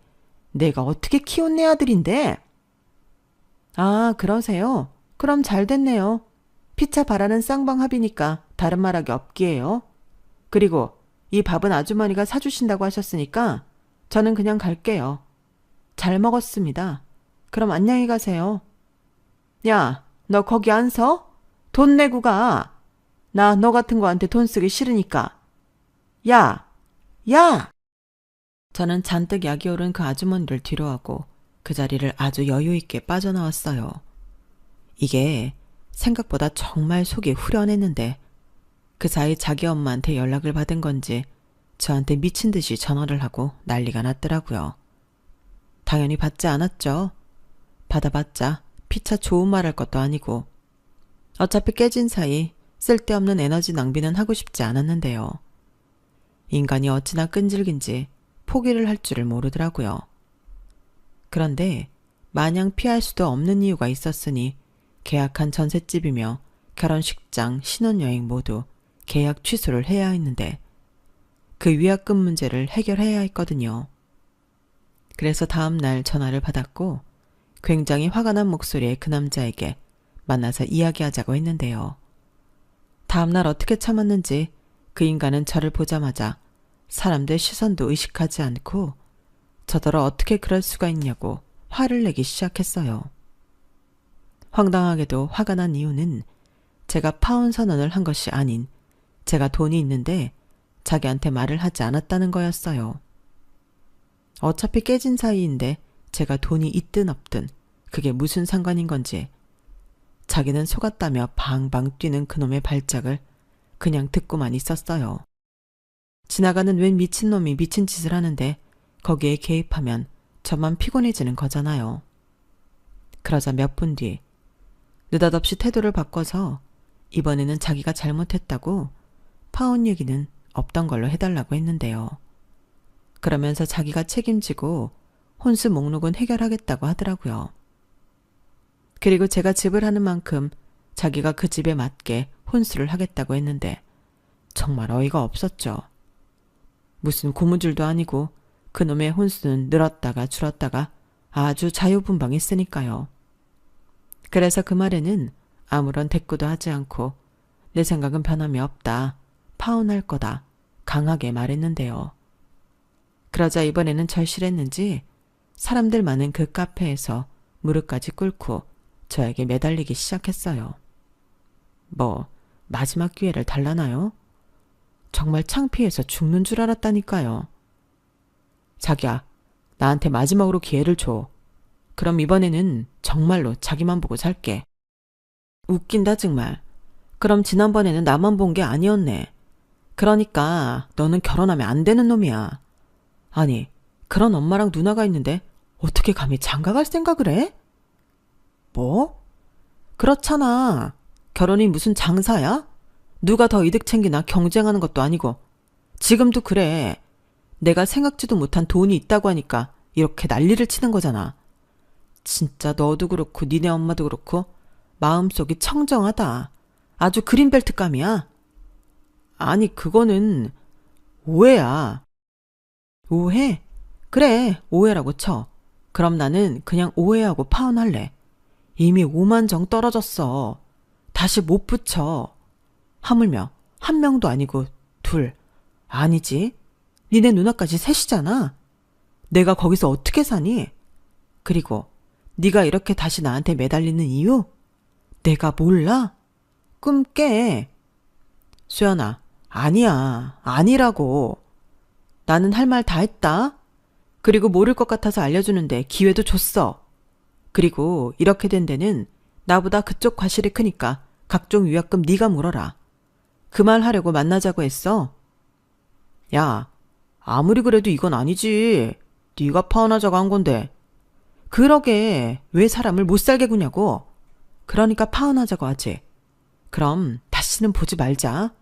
내가 어떻게 키운 내 아들인데? 아, 그러세요? 그럼 잘 됐네요. 피차 바라는 쌍방합이니까 다른 말하기 없기에요. 그리고 이 밥은 아주머니가 사주신다고 하셨으니까 저는 그냥 갈게요. 잘 먹었습니다. 그럼 안녕히 가세요. 야, 너 거기 안 서? 돈 내고 가. 나 너 같은 거한테 돈 쓰기 싫으니까. 야! 야! 저는 잔뜩 약이 오른 그 아주머니를 뒤로하고 그 자리를 아주 여유 있게 빠져나왔어요. 이게 생각보다 정말 속이 후련했는데 그 사이 자기 엄마한테 연락을 받은 건지 저한테 미친 듯이 전화를 하고 난리가 났더라고요. 당연히 받지 않았죠. 받아봤자 피차 좋은 말 할 것도 아니고 어차피 깨진 사이 쓸데없는 에너지 낭비는 하고 싶지 않았는데요. 인간이 어찌나 끈질긴지 포기를 할 줄을 모르더라고요. 그런데 마냥 피할 수도 없는 이유가 있었으니 계약한 전셋집이며 결혼식장, 신혼여행 모두 계약 취소를 해야 했는데 그 위약금 문제를 해결해야 했거든요. 그래서 다음 날 전화를 받았고 굉장히 화가 난 목소리의 그 남자에게 만나서 이야기하자고 했는데요. 다음 날 어떻게 참았는지 그 인간은 저를 보자마자 사람들 시선도 의식하지 않고 저더러 어떻게 그럴 수가 있냐고 화를 내기 시작했어요. 황당하게도 화가 난 이유는 제가 파혼 선언을 한 것이 아닌 제가 돈이 있는데 자기한테 말을 하지 않았다는 거였어요. 어차피 깨진 사이인데 제가 돈이 있든 없든 그게 무슨 상관인 건지 자기는 속았다며 방방 뛰는 그놈의 발작을 그냥 듣고만 있었어요. 지나가는 웬 미친놈이 미친 짓을 하는데 거기에 개입하면 저만 피곤해지는 거잖아요. 그러자 몇 분 뒤 느닷없이 태도를 바꿔서 이번에는 자기가 잘못했다고 파혼 얘기는 없던 걸로 해달라고 했는데요. 그러면서 자기가 책임지고 혼수 목록은 해결하겠다고 하더라고요. 그리고 제가 집을 하는 만큼 자기가 그 집에 맞게 혼수를 하겠다고 했는데 정말 어이가 없었죠. 무슨 고무줄도 아니고 그놈의 혼수는 늘었다가 줄었다가 아주 자유분방했으니까요. 그래서 그 말에는 아무런 대꾸도 하지 않고 내 생각은 변함이 없다. 파혼할 거다. 강하게 말했는데요. 그러자 이번에는 절실했는지 사람들 많은 그 카페에서 무릎까지 꿇고 저에게 매달리기 시작했어요. 뭐 마지막 기회를 달라나요? 정말 창피해서 죽는 줄 알았다니까요. 자기야, 나한테 마지막으로 기회를 줘. 그럼 이번에는 정말로 자기만 보고 살게. 웃긴다 정말. 그럼 지난번에는 나만 본 게 아니었네. 그러니까 너는 결혼하면 안 되는 놈이야. 아니, 그런 엄마랑 누나가 있는데 어떻게 감히 장가갈 생각을 해? 뭐? 그렇잖아. 결혼이 무슨 장사야? 누가 더 이득 챙기나 경쟁하는 것도 아니고. 지금도 그래. 내가 생각지도 못한 돈이 있다고 하니까 이렇게 난리를 치는 거잖아. 진짜 너도 그렇고 니네 엄마도 그렇고 마음속이 청정하다. 아주 그린벨트감이야. 아니 그거는 오해야. 오해? 그래 오해라고 쳐. 그럼 나는 그냥 오해하고 파혼할래. 이미 5만 정 떨어졌어. 다시 못 붙여. 하물며 한 명도 아니고 둘. 아니지. 니네 누나까지 셋이잖아. 내가 거기서 어떻게 사니? 그리고 네가 이렇게 다시 나한테 매달리는 이유? 내가 몰라? 꿈 깨. 수연아, 아니야. 아니라고. 나는 할 말 다 했다. 그리고 모를 것 같아서 알려주는데 기회도 줬어. 그리고 이렇게 된 데는 나보다 그쪽 과실이 크니까 각종 위약금 네가 물어라. 그 말 하려고 만나자고 했어. 야, 아무리 그래도 이건 아니지. 네가 파혼하자고 한 건데. 그러게 왜 사람을 못 살게 구냐고. 그러니까 파혼하자고 하지. 그럼 다시는 보지 말자.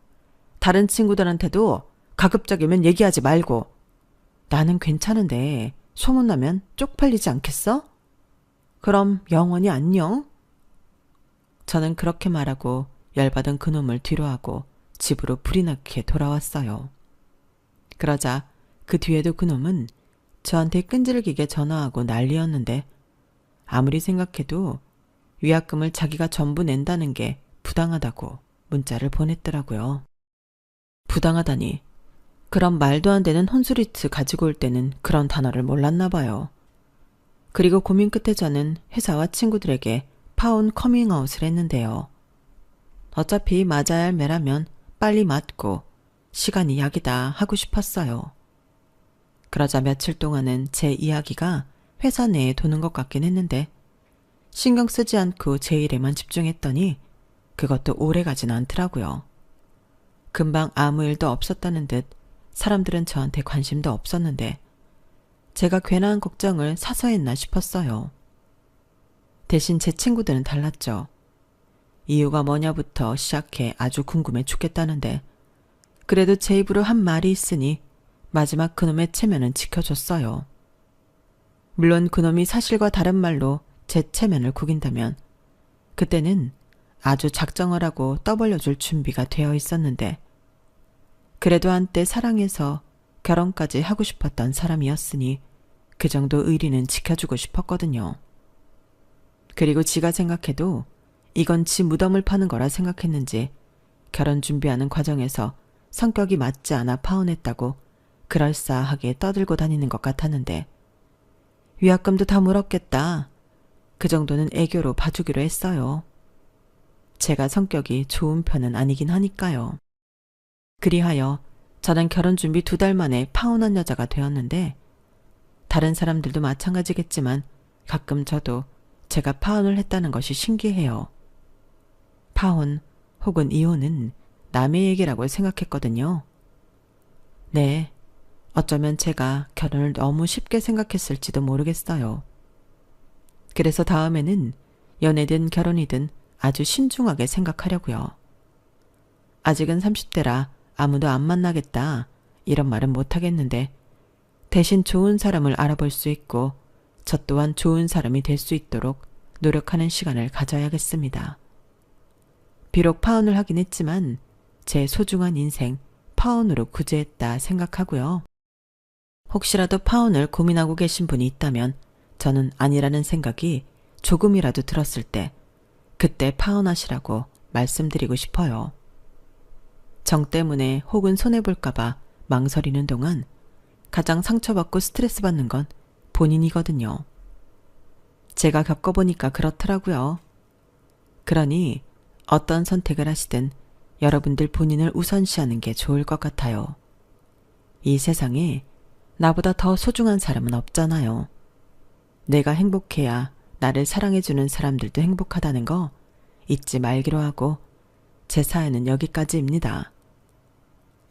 다른 친구들한테도 가급적이면 얘기하지 말고. 나는 괜찮은데 소문나면 쪽팔리지 않겠어? 그럼 영원히 안녕. 저는 그렇게 말하고 열받은 그놈을 뒤로하고 집으로 불이 나게 돌아왔어요. 그러자 그 뒤에도 그놈은 저한테 끈질기게 전화하고 난리였는데 아무리 생각해도 위약금을 자기가 전부 낸다는 게 부당하다고 문자를 보냈더라고요. 부당하다니 그런 말도 안 되는 혼수리트 가지고 올 때는 그런 단어를 몰랐나 봐요. 그리고 고민 끝에 저는 회사와 친구들에게 파혼 커밍아웃을 했는데요. 어차피 맞아야 할 매라면 빨리 맞고 시간이 약이다 하고 싶었어요. 그러자 며칠 동안은 제 이야기가 회사 내에 도는 것 같긴 했는데 신경 쓰지 않고 제 일에만 집중했더니 그것도 오래 가진 않더라고요. 금방 아무 일도 없었다는 듯 사람들은 저한테 관심도 없었는데 제가 괜한 걱정을 사서 했나 싶었어요. 대신 제 친구들은 달랐죠. 이유가 뭐냐부터 시작해 아주 궁금해 죽겠다는데 그래도 제 입으로 한 말이 있으니 마지막 그놈의 체면은 지켜줬어요. 물론 그놈이 사실과 다른 말로 제 체면을 구긴다면 그때는 아주 작정을 하고 떠벌려줄 준비가 되어 있었는데 그래도 한때 사랑해서 결혼까지 하고 싶었던 사람이었으니 그 정도 의리는 지켜주고 싶었거든요. 그리고 지가 생각해도 이건 지 무덤을 파는 거라 생각했는지 결혼 준비하는 과정에서 성격이 맞지 않아 파혼했다고 그럴싸하게 떠들고 다니는 것 같았는데 위약금도 다 물었겠다. 그 정도는 애교로 봐주기로 했어요. 제가 성격이 좋은 편은 아니긴 하니까요. 그리하여 저는 결혼 준비 2달 만에 파혼한 여자가 되었는데 다른 사람들도 마찬가지겠지만 가끔 저도 제가 파혼을 했다는 것이 신기해요. 파혼 혹은 이혼은 남의 얘기라고 생각했거든요. 네, 어쩌면 제가 결혼을 너무 쉽게 생각했을지도 모르겠어요. 그래서 다음에는 연애든 결혼이든 아주 신중하게 생각하려고요. 아직은 30대라 아무도 안 만나겠다 이런 말은 못하겠는데 대신 좋은 사람을 알아볼 수 있고 저 또한 좋은 사람이 될 수 있도록 노력하는 시간을 가져야겠습니다. 비록 파혼을 하긴 했지만 제 소중한 인생 파혼으로 구제했다 생각하고요. 혹시라도 파혼을 고민하고 계신 분이 있다면 저는 아니라는 생각이 조금이라도 들었을 때 그때 파혼하시라고 말씀드리고 싶어요. 정 때문에 혹은 손해볼까봐 망설이는 동안 가장 상처받고 스트레스 받는 건 본인이거든요. 제가 겪어보니까 그렇더라고요. 그러니 어떤 선택을 하시든 여러분들 본인을 우선시하는 게 좋을 것 같아요. 이 세상에 나보다 더 소중한 사람은 없잖아요. 내가 행복해야 나를 사랑해주는 사람들도 행복하다는 거 잊지 말기로 하고 제 사연은 여기까지입니다.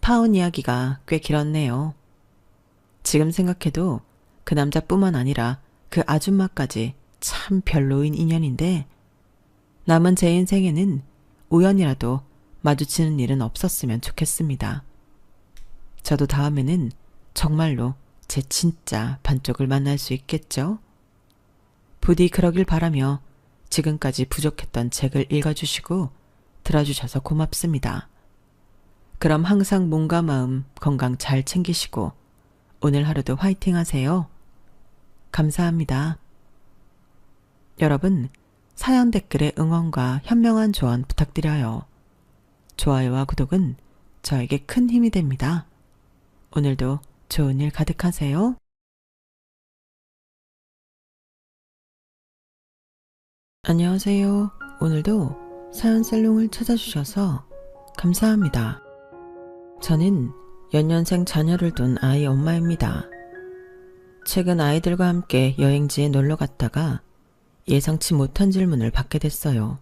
파혼 이야기가 꽤 길었네요. 지금 생각해도 그 남자뿐만 아니라 그 아줌마까지 참 별로인 인연인데 남은 제 인생에는 우연이라도 마주치는 일은 없었으면 좋겠습니다. 저도 다음에는 정말로 제 진짜 반쪽을 만날 수 있겠죠? 부디 그러길 바라며 지금까지 부족했던 책을 읽어주시고 들어주셔서 고맙습니다. 그럼 항상 몸과 마음 건강 잘 챙기시고 오늘 하루도 화이팅 하세요. 감사합니다. 여러분, 사연 댓글에 응원과 현명한 조언 부탁드려요. 좋아요와 구독은 저에게 큰 힘이 됩니다. 오늘도 좋은 일 가득하세요. 안녕하세요. 오늘도 사연 살롱을 찾아주셔서 감사합니다. 저는 연년생 자녀를 둔 아이 엄마입니다. 최근 아이들과 함께 여행지에 놀러 갔다가 예상치 못한 질문을 받게 됐어요.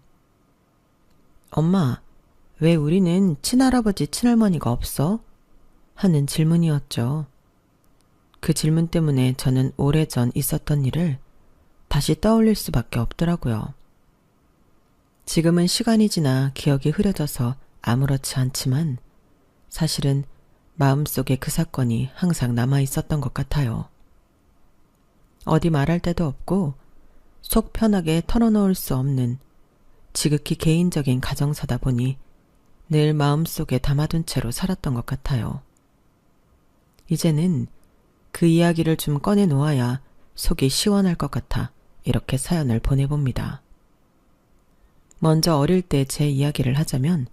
엄마, 왜 우리는 친할아버지, 친할머니가 없어? 하는 질문이었죠. 그 질문 때문에 저는 오래전 있었던 일을 다시 떠올릴 수밖에 없더라고요. 지금은 시간이 지나 기억이 흐려져서 아무렇지 않지만 사실은 마음속에 그 사건이 항상 남아 있었던 것 같아요. 어디 말할 데도 없고 속 편하게 털어놓을 수 없는 지극히 개인적인 가정사다 보니 늘 마음속에 담아둔 채로 살았던 것 같아요. 이제는 그 이야기를 좀 꺼내놓아야 속이 시원할 것 같아 이렇게 사연을 보내봅니다. 먼저 어릴 때 제 이야기를 하자면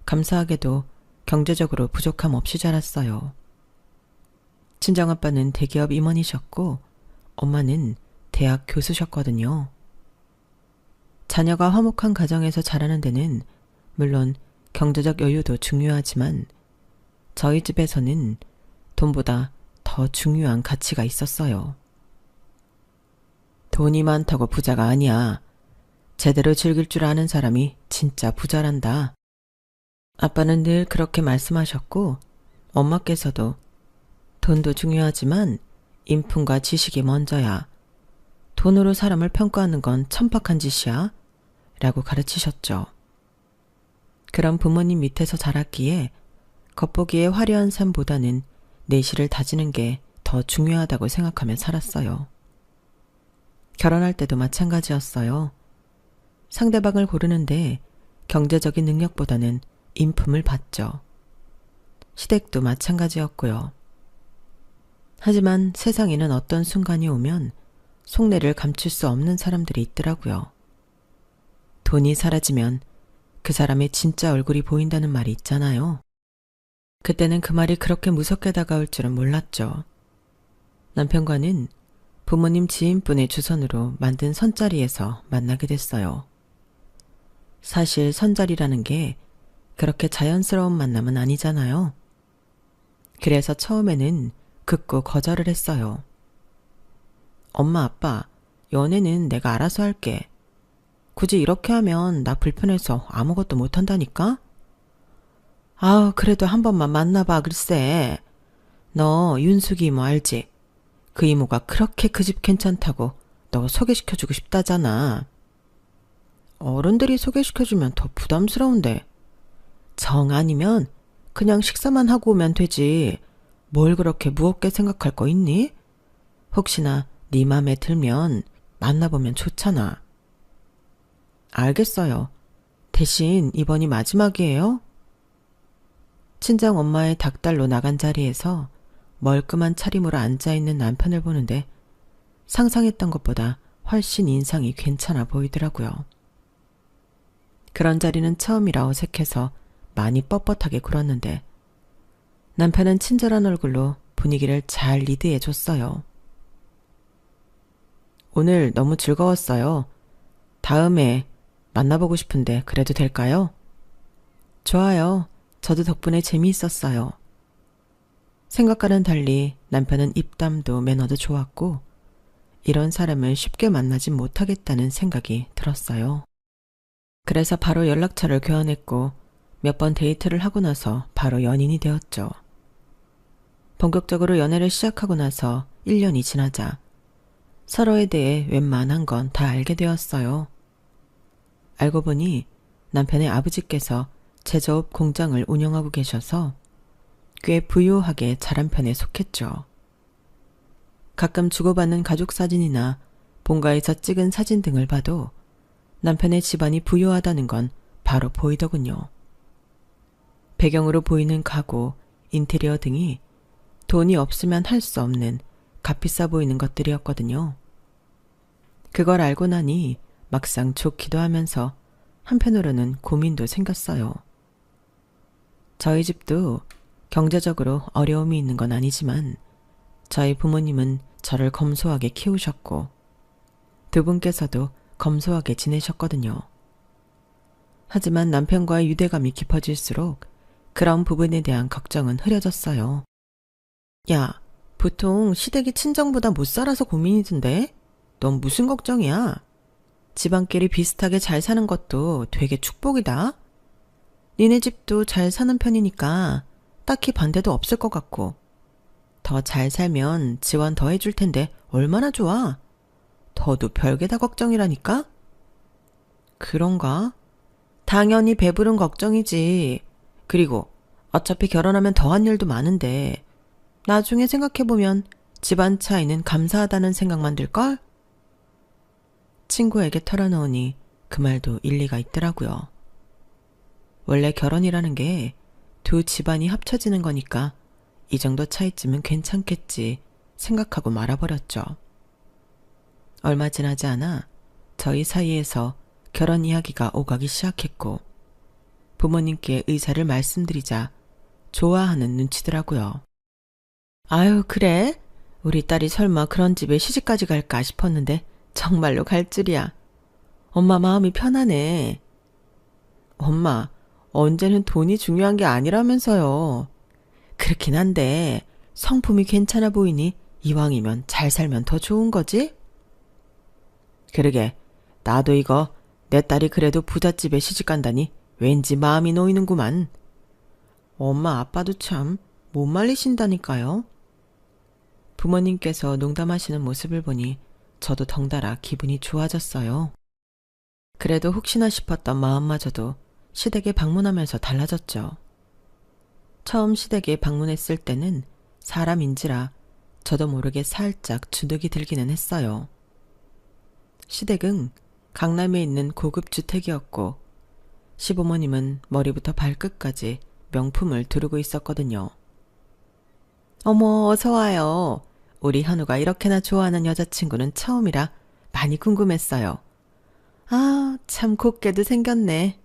감사하게도 경제적으로 부족함 없이 자랐어요. 친정아빠는 대기업 임원이셨고 엄마는 대학 교수셨거든요. 자녀가 화목한 가정에서 자라는 데는 물론 경제적 여유도 중요하지만 저희 집에서는 돈보다 더 중요한 가치가 있었어요. 돈이 많다고 부자가 아니야. 제대로 즐길 줄 아는 사람이 진짜 부자란다. 아빠는 늘 그렇게 말씀하셨고 엄마께서도 돈도 중요하지만 인품과 지식이 먼저야. 돈으로 사람을 평가하는 건 천박한 짓이야. 라고 가르치셨죠. 그런 부모님 밑에서 자랐기에 겉보기에 화려한 삶보다는 내실을 다지는 게 더 중요하다고 생각하며 살았어요. 결혼할 때도 마찬가지였어요. 상대방을 고르는데 경제적인 능력보다는 인품을 봤죠. 시댁도 마찬가지였고요. 하지만 세상에는 어떤 순간이 오면 속내를 감출 수 없는 사람들이 있더라고요. 돈이 사라지면 그 사람의 진짜 얼굴이 보인다는 말이 있잖아요. 그때는 그 말이 그렇게 무섭게 다가올 줄은 몰랐죠. 남편과는 부모님 지인분의 주선으로 만든 선자리에서 만나게 됐어요. 사실 선자리라는 게 그렇게 자연스러운 만남은 아니잖아요. 그래서 처음에는 극구 거절을 했어요. 엄마, 아빠, 연애는 내가 알아서 할게. 굳이 이렇게 하면 나 불편해서 아무것도 못한다니까? 그래도 한 번만 만나봐, 글쎄. 너 윤숙이 이모 알지? 그 이모가 그렇게 그 집 괜찮다고 너 소개시켜주고 싶다잖아. 어른들이 소개시켜주면 더 부담스러운데. 정 아니면 그냥 식사만 하고 오면 되지. 뭘 그렇게 무겁게 생각할 거 있니? 혹시나 네 맘에 들면 만나보면 좋잖아. 알겠어요. 대신 이번이 마지막이에요. 친정 엄마의 닭달로 나간 자리에서 멀끔한 차림으로 앉아있는 남편을 보는데 상상했던 것보다 훨씬 인상이 괜찮아 보이더라고요. 그런 자리는 처음이라 어색해서 많이 뻣뻣하게 굴었는데 남편은 친절한 얼굴로 분위기를 잘 리드해 줬어요. 오늘 너무 즐거웠어요. 다음에 만나보고 싶은데 그래도 될까요? 좋아요. 저도 덕분에 재미있었어요. 생각과는 달리 남편은 입담도 매너도 좋았고 이런 사람을 쉽게 만나진 못하겠다는 생각이 들었어요. 그래서 바로 연락처를 교환했고 몇 번 데이트를 하고 나서 바로 연인이 되었죠. 본격적으로 연애를 시작하고 나서 1년이 지나자 서로에 대해 웬만한 건 다 알게 되었어요. 알고 보니 남편의 아버지께서 제조업 공장을 운영하고 계셔서 꽤 부유하게 자란 편에 속했죠. 가끔 주고받는 가족 사진이나 본가에서 찍은 사진 등을 봐도 남편의 집안이 부유하다는 건 바로 보이더군요. 배경으로 보이는 가구, 인테리어 등이 돈이 없으면 할 수 없는 값비싸 보이는 것들이었거든요. 그걸 알고 나니 막상 좋기도 하면서 한편으로는 고민도 생겼어요. 저희 집도 경제적으로 어려움이 있는 건 아니지만 저희 부모님은 저를 검소하게 키우셨고 두 분께서도 검소하게 지내셨거든요. 하지만 남편과의 유대감이 깊어질수록 그런 부분에 대한 걱정은 흐려졌어요. 야, 보통 시댁이 친정보다 못 살아서 고민이던데? 넌 무슨 걱정이야? 집안끼리 비슷하게 잘 사는 것도 되게 축복이다. 니네 집도 잘 사는 편이니까 딱히 반대도 없을 것 같고 더 잘 살면 지원 더 해줄 텐데 얼마나 좋아. 더도 별게 다 걱정이라니까? 그런가? 당연히 배부른 걱정이지. 그리고 어차피 결혼하면 더한 일도 많은데 나중에 생각해보면 집안 차이는 감사하다는 생각만 들걸? 친구에게 털어놓으니 그 말도 일리가 있더라고요. 원래 결혼이라는 게 두 집안이 합쳐지는 거니까 이 정도 차이쯤은 괜찮겠지 생각하고 말아버렸죠. 얼마 지나지 않아 저희 사이에서 결혼 이야기가 오가기 시작했고 부모님께 의사를 말씀드리자 좋아하는 눈치더라고요. 아유, 그래? 우리 딸이 설마 그런 집에 시집까지 갈까 싶었는데 정말로 갈 줄이야. 엄마 마음이 편하네. 엄마, 언제는 돈이 중요한 게 아니라면서요. 그렇긴 한데 성품이 괜찮아 보이니 이왕이면 잘 살면 더 좋은 거지? 그러게, 나도 이거 내 딸이 그래도 부잣집에 시집 간다니 왠지 마음이 놓이는구만. 엄마 아빠도 참 못 말리신다니까요. 부모님께서 농담하시는 모습을 보니 저도 덩달아 기분이 좋아졌어요. 그래도 혹시나 싶었던 마음마저도 시댁에 방문하면서 달라졌죠. 처음 시댁에 방문했을 때는 사람인지라 저도 모르게 살짝 주눅이 들기는 했어요. 시댁은 강남에 있는 고급 주택이었고 시부모님은 머리부터 발끝까지 명품을 두르고 있었거든요. 어머, 어서 와요. 우리 현우가 이렇게나 좋아하는 여자친구는 처음이라 많이 궁금했어요. 아, 참 곱게도 생겼네.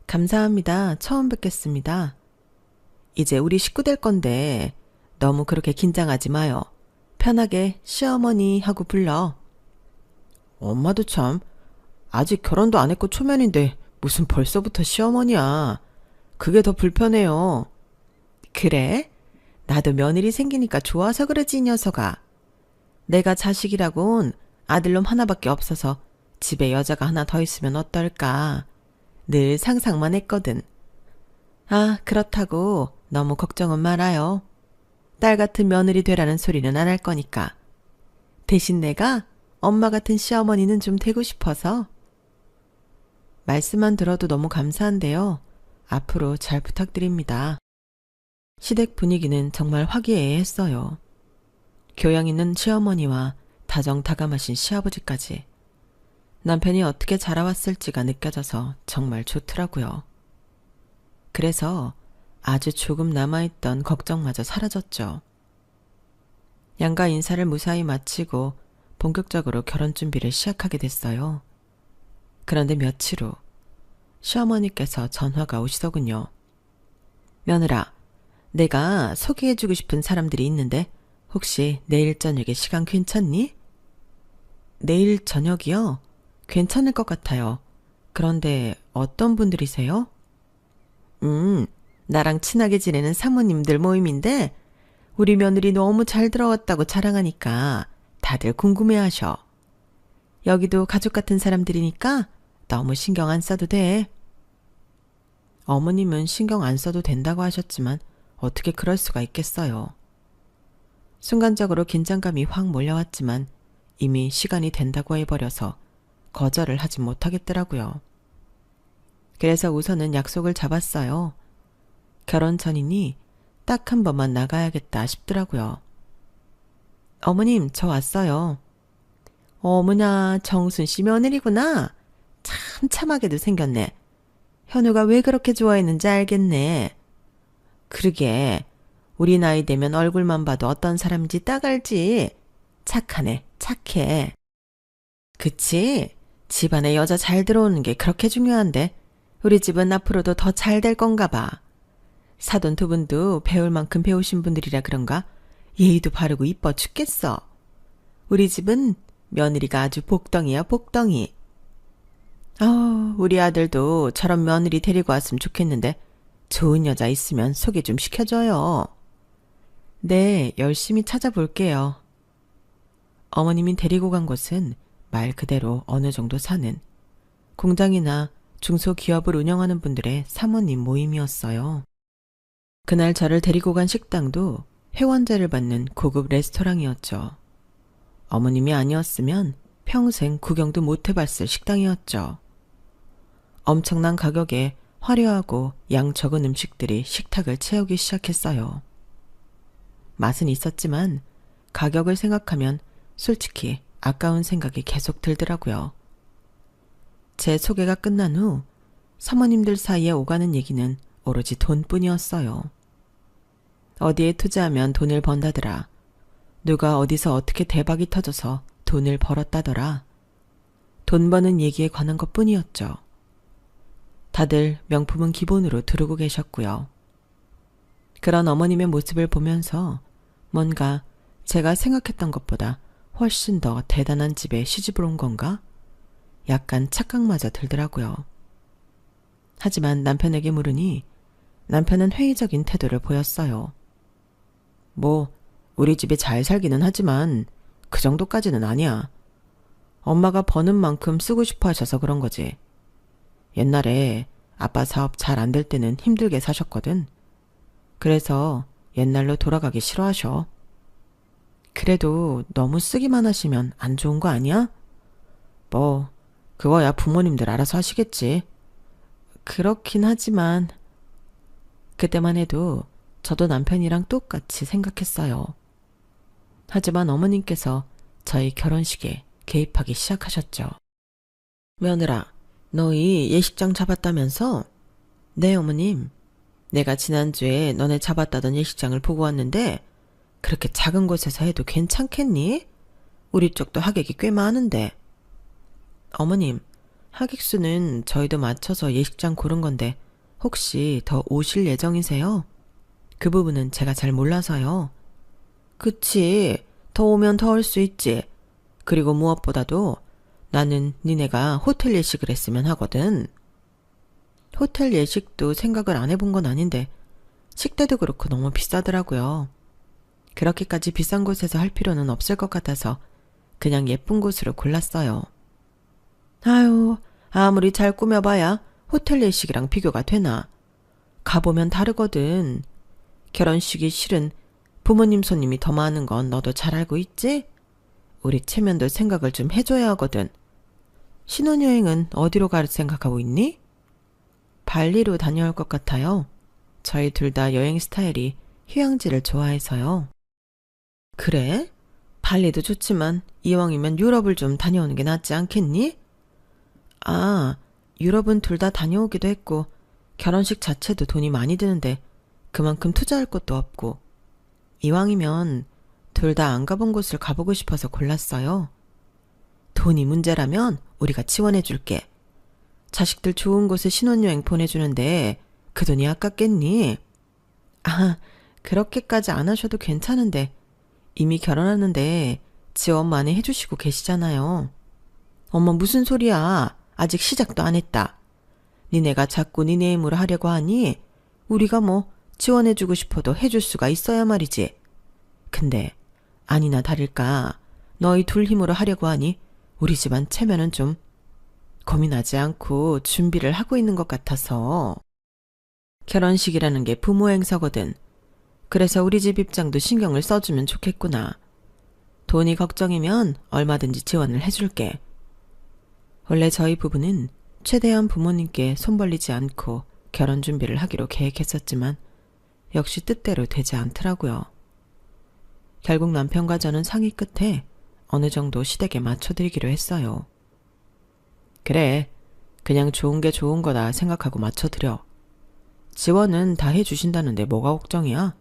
감사합니다. 처음 뵙겠습니다. 이제 우리 식구 될 건데 너무 그렇게 긴장하지 마요. 편하게 시어머니 하고 불러. 엄마도 참 아직 결혼도 안 했고 초면인데 무슨 벌써부터 시어머니야. 그게 더 불편해요. 그래? 나도 며느리 생기니까 좋아서 그러지 이 녀석아. 내가 자식이라곤 아들놈 하나밖에 없어서 집에 여자가 하나 더 있으면 어떨까. 늘 상상만 했거든. 아, 그렇다고 너무 걱정은 말아요. 딸 같은 며느리 되라는 소리는 안 할 거니까. 대신 내가 엄마 같은 시어머니는 좀 되고 싶어서. 말씀만 들어도 너무 감사한데요. 앞으로 잘 부탁드립니다. 시댁 분위기는 정말 화기애애했어요. 교양 있는 시어머니와 다정다감하신 시아버지까지. 남편이 어떻게 자라왔을지가 느껴져서 정말 좋더라고요. 그래서 아주 조금 남아있던 걱정마저 사라졌죠. 양가 인사를 무사히 마치고 본격적으로 결혼 준비를 시작하게 됐어요. 그런데 며칠 후 시어머니께서 전화가 오시더군요. 며느라, 내가 소개해주고 싶은 사람들이 있는데 혹시 내일 저녁에 시간 괜찮니? 내일 저녁이요? 괜찮을 것 같아요. 그런데 어떤 분들이세요? 나랑 친하게 지내는 사모님들 모임인데 우리 며느리 너무 잘 들어왔다고 자랑하니까 다들 궁금해하셔. 여기도 가족 같은 사람들이니까 너무 신경 안 써도 돼. 어머님은 신경 안 써도 된다고 하셨지만 어떻게 그럴 수가 있겠어요. 순간적으로 긴장감이 확 몰려왔지만 이미 시간이 된다고 해버려서 거절을 하지 못하겠더라고요. 그래서 우선은 약속을 잡았어요. 결혼 전이니 딱 한 번만 나가야겠다 싶더라고요. 어머님, 저 왔어요. 어머나, 정순 씨 며느리구나. 참 참하게도 생겼네. 현우가 왜 그렇게 좋아했는지 알겠네. 그러게, 우리 나이 되면 얼굴만 봐도 어떤 사람인지 딱 알지. 착하네, 착해. 그치? 집안에 여자 잘 들어오는 게 그렇게 중요한데 우리 집은 앞으로도 더 잘 될 건가 봐. 사돈 두 분도 배울 만큼 배우신 분들이라 그런가 예의도 바르고 이뻐 죽겠어. 우리 집은 며느리가 아주 복덩이야, 복덩이. 우리 아들도 저런 며느리 데리고 왔으면 좋겠는데 좋은 여자 있으면 소개 좀 시켜줘요. 네, 열심히 찾아볼게요. 어머님이 데리고 간 곳은 말 그대로 어느 정도 사는 공장이나 중소기업을 운영하는 분들의 사모님 모임이었어요. 그날 저를 데리고 간 식당도 회원제를 받는 고급 레스토랑이었죠. 어머님이 아니었으면 평생 구경도 못 해봤을 식당이었죠. 엄청난 가격에 화려하고 양 적은 음식들이 식탁을 채우기 시작했어요. 맛은 있었지만 가격을 생각하면 솔직히 아까운 생각이 계속 들더라고요. 제 소개가 끝난 후 사모님들 사이에 오가는 얘기는 오로지 돈뿐이었어요. 어디에 투자하면 돈을 번다더라. 누가 어디서 어떻게 대박이 터져서 돈을 벌었다더라. 돈 버는 얘기에 관한 것뿐이었죠. 다들 명품은 기본으로 두르고 계셨고요. 그런 어머님의 모습을 보면서 뭔가 제가 생각했던 것보다 훨씬 더 대단한 집에 시집을 온 건가? 약간 착각마저 들더라고요. 하지만 남편에게 물으니 남편은 회의적인 태도를 보였어요. 뭐 우리 집에 잘 살기는 하지만 그 정도까지는 아니야. 엄마가 버는 만큼 쓰고 싶어 하셔서 그런 거지. 옛날에 아빠 사업 잘 안 될 때는 힘들게 사셨거든. 그래서 옛날로 돌아가기 싫어하셔. 그래도 너무 쓰기만 하시면 안 좋은 거 아니야? 뭐 그거야 부모님들 알아서 하시겠지. 그렇긴 하지만 그때만 해도 저도 남편이랑 똑같이 생각했어요. 하지만 어머님께서 저희 결혼식에 개입하기 시작하셨죠. 며느라, 너희 예식장 잡았다면서? 네, 어머님. 내가 지난주에 너네 잡았다던 예식장을 보고 왔는데 그렇게 작은 곳에서 해도 괜찮겠니? 우리 쪽도 하객이 꽤 많은데. 어머님, 하객 수는 저희도 맞춰서 예식장 고른 건데 혹시 더 오실 예정이세요? 그 부분은 제가 잘 몰라서요. 그치, 더 오면 더 올 수 있지. 그리고 무엇보다도 나는 니네가 호텔 예식을 했으면 하거든. 호텔 예식도 생각을 안 해본 건 아닌데 식대도 그렇고 너무 비싸더라고요. 그렇게까지 비싼 곳에서 할 필요는 없을 것 같아서 그냥 예쁜 곳으로 골랐어요. 아유, 아무리 잘 꾸며봐야 호텔 예식이랑 비교가 되나. 가보면 다르거든. 결혼식이 실은 부모님 손님이 더 많은 건 너도 잘 알고 있지? 우리 체면도 생각을 좀 해줘야 하거든. 신혼여행은 어디로 갈 생각하고 있니? 발리로 다녀올 것 같아요. 저희 둘 다 여행 스타일이 휴양지를 좋아해서요. 그래? 발리도 좋지만 이왕이면 유럽을 좀 다녀오는 게 낫지 않겠니? 아, 유럽은 둘 다 다녀오기도 했고 결혼식 자체도 돈이 많이 드는데 그만큼 투자할 것도 없고 이왕이면 둘 다 안 가본 곳을 가보고 싶어서 골랐어요. 돈이 문제라면 우리가 지원해 줄게. 자식들 좋은 곳에 신혼여행 보내주는데 그 돈이 아깝겠니? 아, 그렇게까지 안 하셔도 괜찮은데 이미 결혼하는데 지원 많이 해주시고 계시잖아요. 어머 무슨 소리야. 아직 시작도 안 했다. 니네가 자꾸 니네 힘으로 하려고 하니 우리가 뭐 지원해주고 싶어도 해줄 수가 있어야 말이지. 근데 아니나 다를까 너희 둘 힘으로 하려고 하니 우리 집안 체면은 좀 고민하지 않고 준비를 하고 있는 것 같아서. 결혼식이라는 게 부모 행사거든. 그래서 우리 집 입장도 신경을 써주면 좋겠구나. 돈이 걱정이면 얼마든지 지원을 해줄게. 원래 저희 부부는 최대한 부모님께 손 벌리지 않고 결혼 준비를 하기로 계획했었지만 역시 뜻대로 되지 않더라고요. 결국 남편과 저는 상의 끝에 어느 정도 시댁에 맞춰드리기로 했어요. 그래, 그냥 좋은 게 좋은 거다 생각하고 맞춰드려. 지원은 다 해주신다는데 뭐가 걱정이야?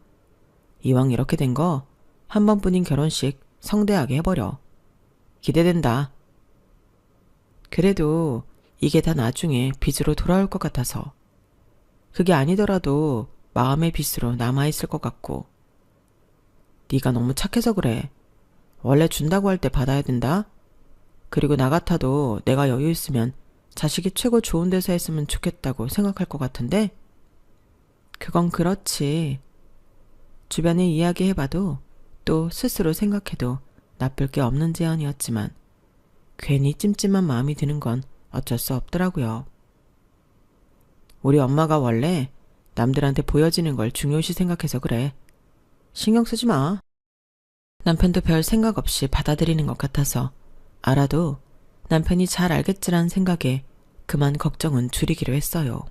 이왕 이렇게 된 거 한 번뿐인 결혼식 성대하게 해버려. 기대된다. 그래도 이게 다 나중에 빚으로 돌아올 것 같아서. 그게 아니더라도 마음의 빚으로 남아있을 것 같고. 네가 너무 착해서 그래. 원래 준다고 할 때 받아야 된다. 그리고 나 같아도 내가 여유 있으면 자식이 최고 좋은 데서 했으면 좋겠다고 생각할 것 같은데? 그건 그렇지. 주변에 이야기해봐도 또 스스로 생각해도 나쁠 게 없는 제안이었지만 괜히 찜찜한 마음이 드는 건 어쩔 수 없더라고요. 우리 엄마가 원래 남들한테 보여지는 걸 중요시 생각해서 그래. 신경 쓰지 마. 남편도 별 생각 없이 받아들이는 것 같아서 알아도 남편이 잘 알겠지란 생각에 그만 걱정은 줄이기로 했어요.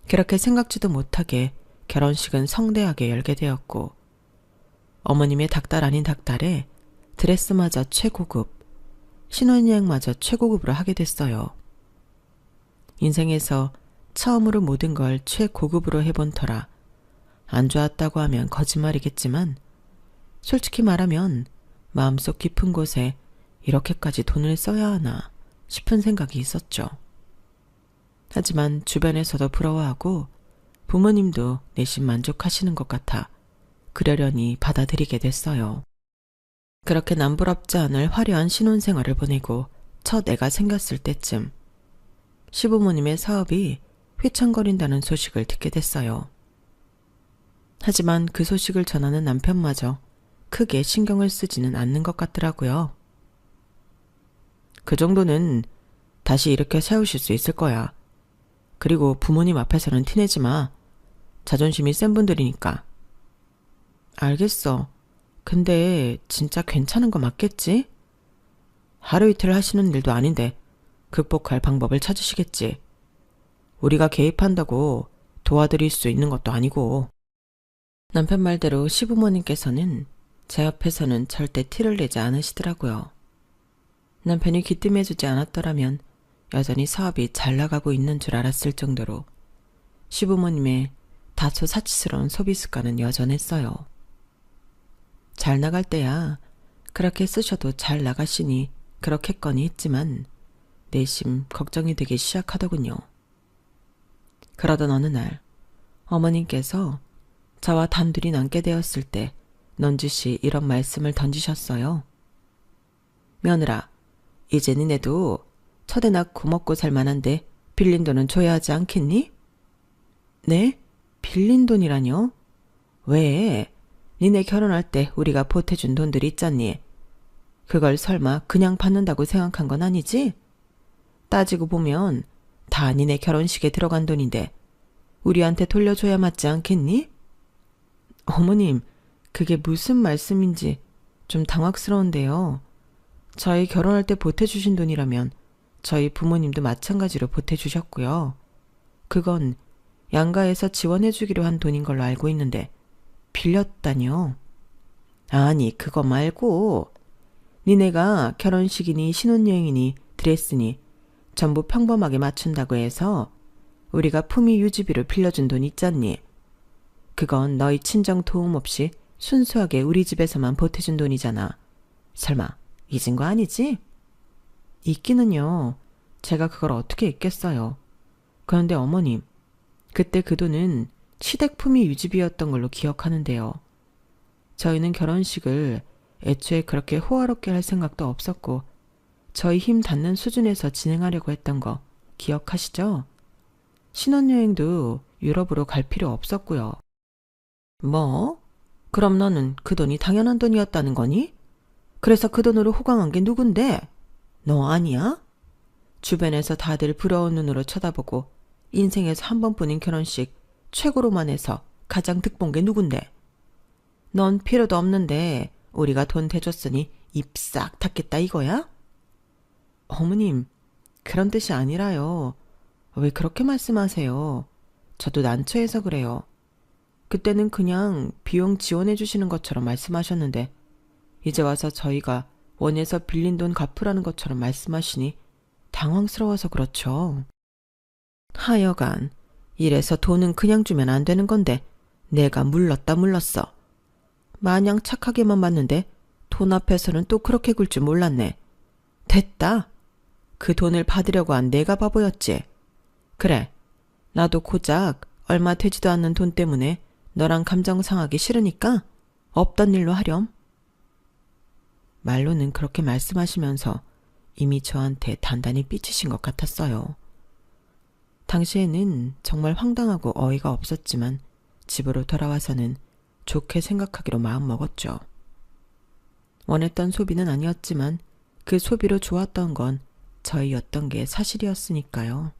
그렇게 생각지도 못하게 결혼식은 성대하게 열게 되었고 어머님의 닭달 아닌 닭달에 드레스마저 최고급, 신혼여행마저 최고급으로 하게 됐어요. 인생에서 처음으로 모든 걸 최고급으로 해본 터라 안 좋았다고 하면 거짓말이겠지만 솔직히 말하면 마음속 깊은 곳에 이렇게까지 돈을 써야 하나 싶은 생각이 있었죠. 하지만 주변에서도 부러워하고 부모님도 내심 만족하시는 것 같아 그러려니 받아들이게 됐어요. 그렇게 남부럽지 않을 화려한 신혼생활을 보내고 첫 애가 생겼을 때쯤 시부모님의 사업이 휘청거린다는 소식을 듣게 됐어요. 하지만 그 소식을 전하는 남편마저 크게 신경을 쓰지는 않는 것 같더라고요. 그 정도는 다시 일으켜 세우실 수 있을 거야. 그리고 부모님 앞에서는 티내지 마. 자존심이 센 분들이니까. 알겠어. 근데 진짜 괜찮은 거 맞겠지? 하루 이틀 하시는 일도 아닌데 극복할 방법을 찾으시겠지. 우리가 개입한다고 도와드릴 수 있는 것도 아니고. 남편 말대로 시부모님께서는 제 앞에서는 절대 티를 내지 않으시더라고요. 남편이 귀띔해주지 않았더라면 여전히 사업이 잘 나가고 있는 줄 알았을 정도로 시부모님의 다소 사치스러운 소비 습관은 여전했어요. 잘 나갈 때야 그렇게 쓰셔도 잘 나가시니 그렇겠거니 했지만 내심 걱정이 되기 시작하더군요. 그러던 어느 날 어머님께서 저와 단둘이 남게 되었을 때 넌지시 이런 말씀을 던지셨어요. 며느라, 이제 니네도 첫애 낳고 먹고 살 만한데 빌린 돈은 줘야 하지 않겠니? 네? 빌린 돈이라뇨? 왜? 니네 결혼할 때 우리가 보태준 돈들이 있잖니. 그걸 설마 그냥 받는다고 생각한 건 아니지? 따지고 보면 다 니네 결혼식에 들어간 돈인데 우리한테 돌려줘야 맞지 않겠니? 어머님, 그게 무슨 말씀인지 좀 당황스러운데요. 저희 결혼할 때 보태주신 돈이라면 저희 부모님도 마찬가지로 보태주셨고요. 그건 양가에서 지원해주기로 한 돈인 걸로 알고 있는데 빌렸다뇨? 아니, 그거 말고 니네가 결혼식이니 신혼여행이니 드레스니 전부 평범하게 맞춘다고 해서 우리가 품위 유지비로 빌려준 돈 있잖니. 그건 너희 친정 도움 없이 순수하게 우리 집에서만 보태준 돈이잖아. 설마 잊은 거 아니지? 잊기는요. 제가 그걸 어떻게 잊겠어요. 그런데 어머님, 그때 그 돈은 시댁 품위 유지비였던 걸로 기억하는데요. 저희는 결혼식을 애초에 그렇게 호화롭게 할 생각도 없었고 저희 힘 닿는 수준에서 진행하려고 했던 거 기억하시죠? 신혼여행도 유럽으로 갈 필요 없었고요. 뭐? 그럼 너는 그 돈이 당연한 돈이었다는 거니? 그래서 그 돈으로 호강한 게 누군데? 너 아니야? 주변에서 다들 부러운 눈으로 쳐다보고 인생에서 한 번뿐인 결혼식 최고로만 해서 가장 득본 게 누군데? 넌 필요도 없는데 우리가 돈 대줬으니 입 싹 닫겠다 이거야? 어머님, 그런 뜻이 아니라요. 왜 그렇게 말씀하세요? 저도 난처해서 그래요. 그때는 그냥 비용 지원해 주시는 것처럼 말씀하셨는데 이제 와서 저희가 원해서 빌린 돈 갚으라는 것처럼 말씀하시니 당황스러워서 그렇죠. 하여간 이래서 돈은 그냥 주면 안 되는 건데 내가 물렀다 물렀어. 마냥 착하게만 봤는데 돈 앞에서는 또 그렇게 굴 줄 몰랐네. 됐다. 그 돈을 받으려고 한 내가 바보였지. 그래, 나도 고작 얼마 되지도 않는 돈 때문에 너랑 감정 상하기 싫으니까 없던 일로 하렴. 말로는 그렇게 말씀하시면서 이미 저한테 단단히 삐치신 것 같았어요. 당시에는 정말 황당하고 어이가 없었지만 집으로 돌아와서는 좋게 생각하기로 마음먹었죠. 원했던 소비는 아니었지만 그 소비로 좋았던 건 저희였던 게 사실이었으니까요.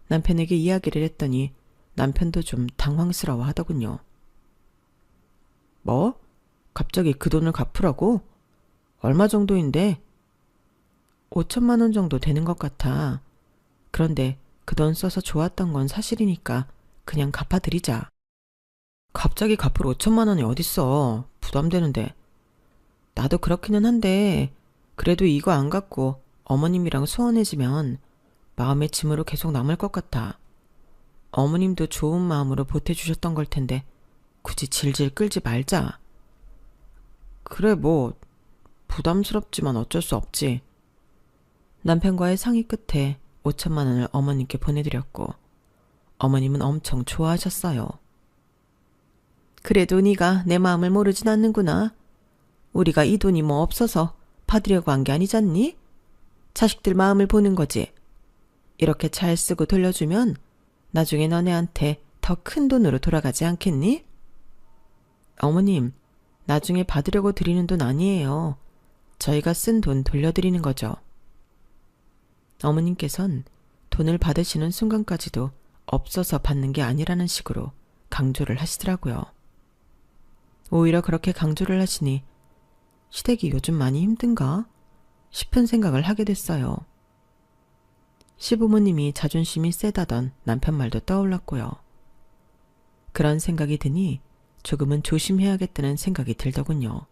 남편에게 이야기를 했더니 남편도 좀 당황스러워 하더군요. 뭐? 갑자기 그 돈을 갚으라고? 얼마 정도인데? 5천만 원 정도 되는 것 같아. 그런데 그 돈 써서 좋았던 건 사실이니까 그냥 갚아드리자. 갑자기 갚을 5천만 원이 어딨어. 부담되는데. 나도 그렇기는 한데 그래도 이거 안 갚고 어머님이랑 소원해지면 마음의 짐으로 계속 남을 것 같아. 어머님도 좋은 마음으로 보태주셨던 걸 텐데 굳이 질질 끌지 말자. 그래 뭐 부담스럽지만 어쩔 수 없지. 남편과의 상의 끝에 5천만 원을 어머님께 보내드렸고 어머님은 엄청 좋아하셨어요. 그래도 네가 내 마음을 모르진 않는구나. 우리가 이 돈이 뭐 없어서 받으려고 한 게 아니잖니? 자식들 마음을 보는 거지. 이렇게 잘 쓰고 돌려주면 나중에 너네한테 더 큰 돈으로 돌아가지 않겠니? 어머님, 나중에 받으려고 드리는 돈 아니에요. 저희가 쓴 돈 돌려드리는 거죠. 어머님께선 돈을 받으시는 순간까지도 없어서 받는 게 아니라는 식으로 강조를 하시더라고요. 오히려 그렇게 강조를 하시니 시댁이 요즘 많이 힘든가 싶은 생각을 하게 됐어요. 시부모님이 자존심이 세다던 남편 말도 떠올랐고요. 그런 생각이 드니 조금은 조심해야겠다는 생각이 들더군요.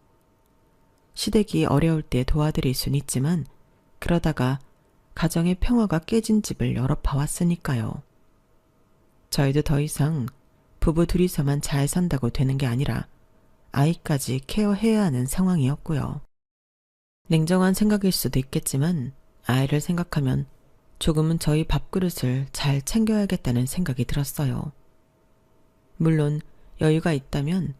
시댁이 어려울 때 도와드릴 순 있지만 그러다가 가정의 평화가 깨진 집을 여러 봐왔으니까요. 저희도 더 이상 부부 둘이서만 잘 산다고 되는 게 아니라 아이까지 케어해야 하는 상황이었고요. 냉정한 생각일 수도 있겠지만 아이를 생각하면 조금은 저희 밥그릇을 잘 챙겨야겠다는 생각이 들었어요. 물론 여유가 있다면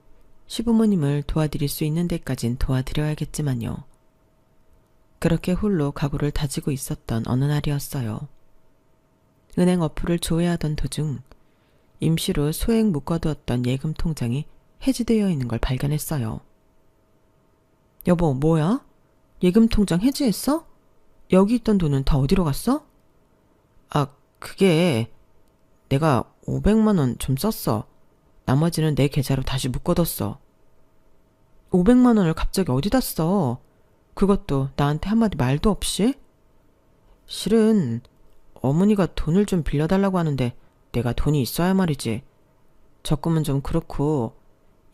시부모님을 도와드릴 수 있는 데까진 도와드려야겠지만요. 그렇게 홀로 각오를 다지고 있었던 어느 날이었어요. 은행 어플을 조회하던 도중 임시로 소액 묶어두었던 예금 통장이 해지되어 있는 걸 발견했어요. 여보, 뭐야? 예금 통장 해지했어? 여기 있던 돈은 다 어디로 갔어? 아, 그게 내가 500만 원 좀 썼어. 나머지는 내 계좌로 다시 묶어뒀어. 500만 원을 갑자기 어디다 써? 그것도 나한테 한마디 말도 없이? 실은 어머니가 돈을 좀 빌려달라고 하는데 내가 돈이 있어야 말이지. 적금은 좀 그렇고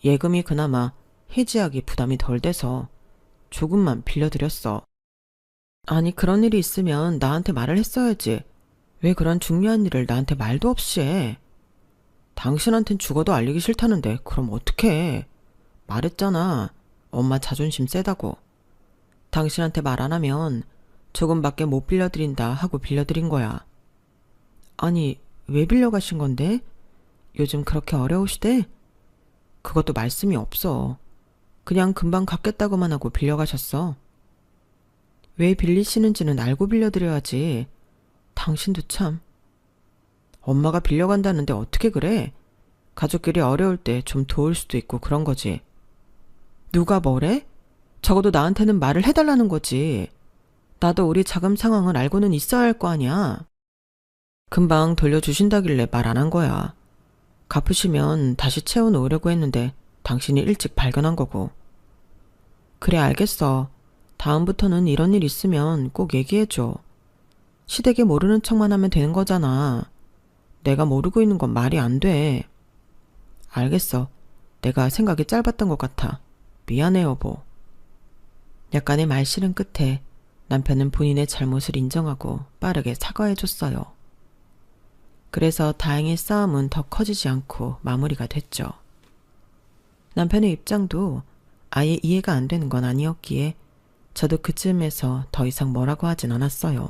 예금이 그나마 해지하기 부담이 덜 돼서 조금만 빌려드렸어. 아니, 그런 일이 있으면 나한테 말을 했어야지. 왜 그런 중요한 일을 나한테 말도 없이 해? 당신한텐 죽어도 알리기 싫다는데 그럼 어떡해. 말했잖아. 엄마 자존심 세다고. 당신한테 말 안 하면 조금밖에 못 빌려드린다 하고 빌려드린 거야. 아니, 왜 빌려가신 건데? 요즘 그렇게 어려우시대? 그것도 말씀이 없어. 그냥 금방 갚겠다고만 하고 빌려가셨어. 왜 빌리시는지는 알고 빌려드려야지. 당신도 참. 엄마가 빌려간다는데 어떻게 그래? 가족끼리 어려울 때 좀 도울 수도 있고 그런 거지. 누가 뭐래? 적어도 나한테는 말을 해달라는 거지. 나도 우리 자금 상황을 알고는 있어야 할 거 아니야. 금방 돌려주신다길래 말 안 한 거야. 갚으시면 다시 채워놓으려고 했는데 당신이 일찍 발견한 거고. 그래, 알겠어. 다음부터는 이런 일 있으면 꼭 얘기해줘. 시댁에 모르는 척만 하면 되는 거잖아. 내가 모르고 있는 건 말이 안 돼. 알겠어. 내가 생각이 짧았던 것 같아. 미안해, 여보. 약간의 말실은 끝에 남편은 본인의 잘못을 인정하고 빠르게 사과해줬어요. 그래서 다행히 싸움은 더 커지지 않고 마무리가 됐죠. 남편의 입장도 아예 이해가 안 되는 건 아니었기에 저도 그쯤에서 더 이상 뭐라고 하진 않았어요.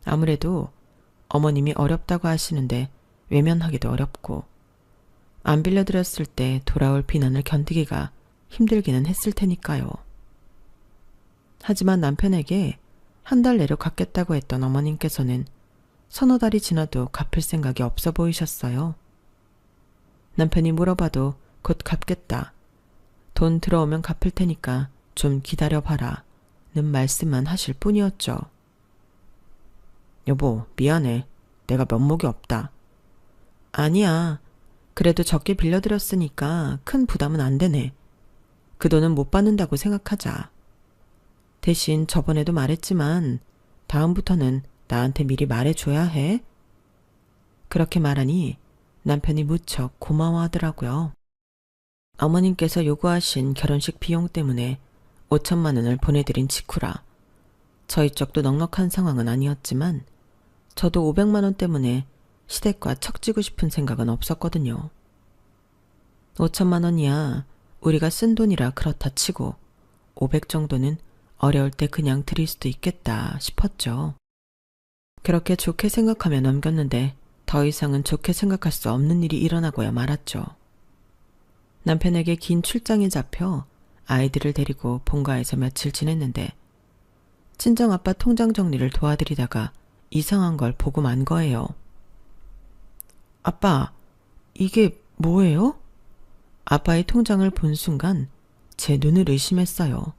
아무래도 어머님이 어렵다고 하시는데 외면하기도 어렵고 안 빌려드렸을 때 돌아올 비난을 견디기가 힘들기는 했을 테니까요. 하지만 남편에게 한 달 내로 갚겠다고 했던 어머님께서는 서너 달이 지나도 갚을 생각이 없어 보이셨어요. 남편이 물어봐도 곧 갚겠다. 돈 들어오면 갚을 테니까 좀 기다려봐라 는 말씀만 하실 뿐이었죠. 여보, 미안해. 내가 면목이 없다. 아니야. 그래도 적게 빌려드렸으니까 큰 부담은 안 되네. 그 돈은 못 받는다고 생각하자. 대신 저번에도 말했지만 다음부터는 나한테 미리 말해줘야 해. 그렇게 말하니 남편이 무척 고마워하더라고요. 어머님께서 요구하신 결혼식 비용 때문에 5천만 원을 보내드린 직후라 저희 쪽도 넉넉한 상황은 아니었지만 저도 500만 원 때문에 시댁과 척지고 싶은 생각은 없었거든요. 5천만 원이야 우리가 쓴 돈이라 그렇다 치고 500 정도는 어려울 때 그냥 드릴 수도 있겠다 싶었죠. 그렇게 좋게 생각하며 넘겼는데 더 이상은 좋게 생각할 수 없는 일이 일어나고야 말았죠. 남편에게 긴 출장이 잡혀 아이들을 데리고 본가에서 며칠 지냈는데 친정아빠 통장 정리를 도와드리다가 이상한 걸 보고 만 거예요. 아빠, 이게 뭐예요? 아빠의 통장을 본 순간 제 눈을 의심했어요.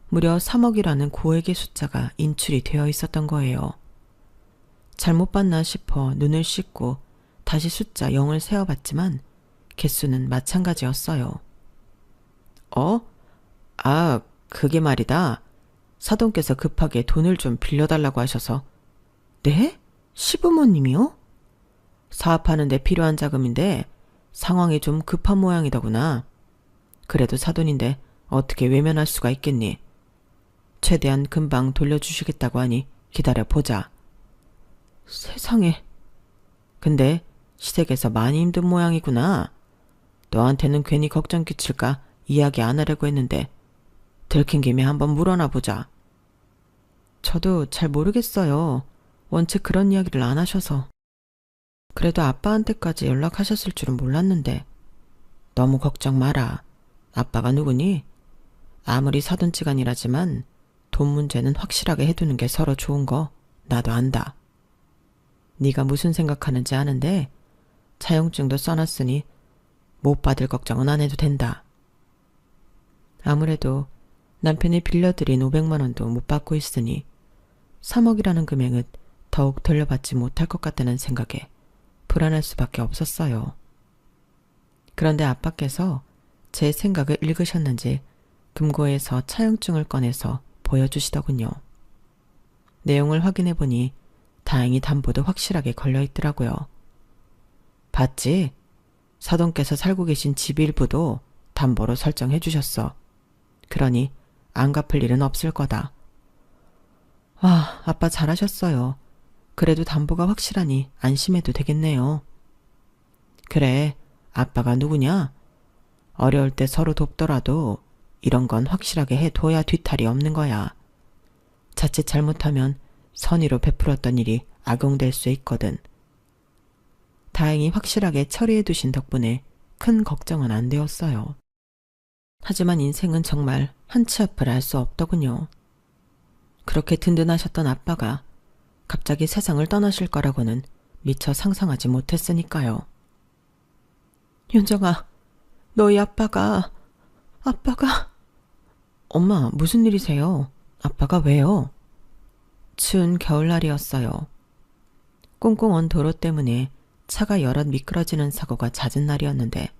무려 3억이라는 고액의 숫자가 인출이 되어 있었던 거예요. 잘못 봤나 싶어 눈을 씻고 다시 숫자 0을 세어봤지만 개수는 마찬가지였어요. 그게 말이다. 사돈께서 급하게 돈을 좀 빌려달라고 하셔서. 네? 시부모님이요? 사업하는 데 필요한 자금인데 상황이 좀 급한 모양이더구나. 그래도 사돈인데 어떻게 외면할 수가 있겠니? 최대한 금방 돌려주시겠다고 하니 기다려보자. 세상에. 근데 시댁에서 많이 힘든 모양이구나. 너한테는 괜히 걱정 끼칠까 이야기 안 하려고 했는데 들킨 김에 한번 물어나 보자. 저도 잘 모르겠어요. 원체 그런 이야기를 안 하셔서. 그래도 아빠한테까지 연락하셨을 줄은 몰랐는데. 너무 걱정 마라. 아빠가 누구니? 아무리 사돈지간이라지만 돈 문제는 확실하게 해두는 게 서로 좋은 거 나도 안다. 네가 무슨 생각하는지 아는데 차용증도 써놨으니 못 받을 걱정은 안 해도 된다. 아무래도 남편이 빌려드린 500만 원도 못 받고 있으니 3억이라는 금액은 더욱 돌려받지 못할 것 같다는 생각에 불안할 수밖에 없었어요. 그런데 아빠께서 제 생각을 읽으셨는지 금고에서 차용증을 꺼내서 보여주시더군요. 내용을 확인해보니 다행히 담보도 확실하게 걸려있더라고요. 봤지? 사돈께서 살고 계신 집 일부도 담보로 설정해 주셨어. 그러니 안 갚을 일은 없을 거다. 와, 아빠 잘하셨어요. 그래도 담보가 확실하니 안심해도 되겠네요. 그래, 아빠가 누구냐? 어려울 때 서로 돕더라도 이런 건 확실하게 해둬야 뒤탈이 없는 거야. 자칫 잘못하면 선의로 베풀었던 일이 악용될 수 있거든. 다행히 확실하게 처리해 두신 덕분에 큰 걱정은 안 되었어요. 하지만 인생은 정말 한치 앞을 알 수 없더군요. 그렇게 든든하셨던 아빠가 갑자기 세상을 떠나실 거라고는 미처 상상하지 못했으니까요. 윤정아, 너희 아빠가... 엄마, 무슨 일이세요? 아빠가 왜요? 추운 겨울날이었어요. 꽁꽁 언 도로 때문에 차가 여럿 미끄러지는 사고가 잦은 날이었는데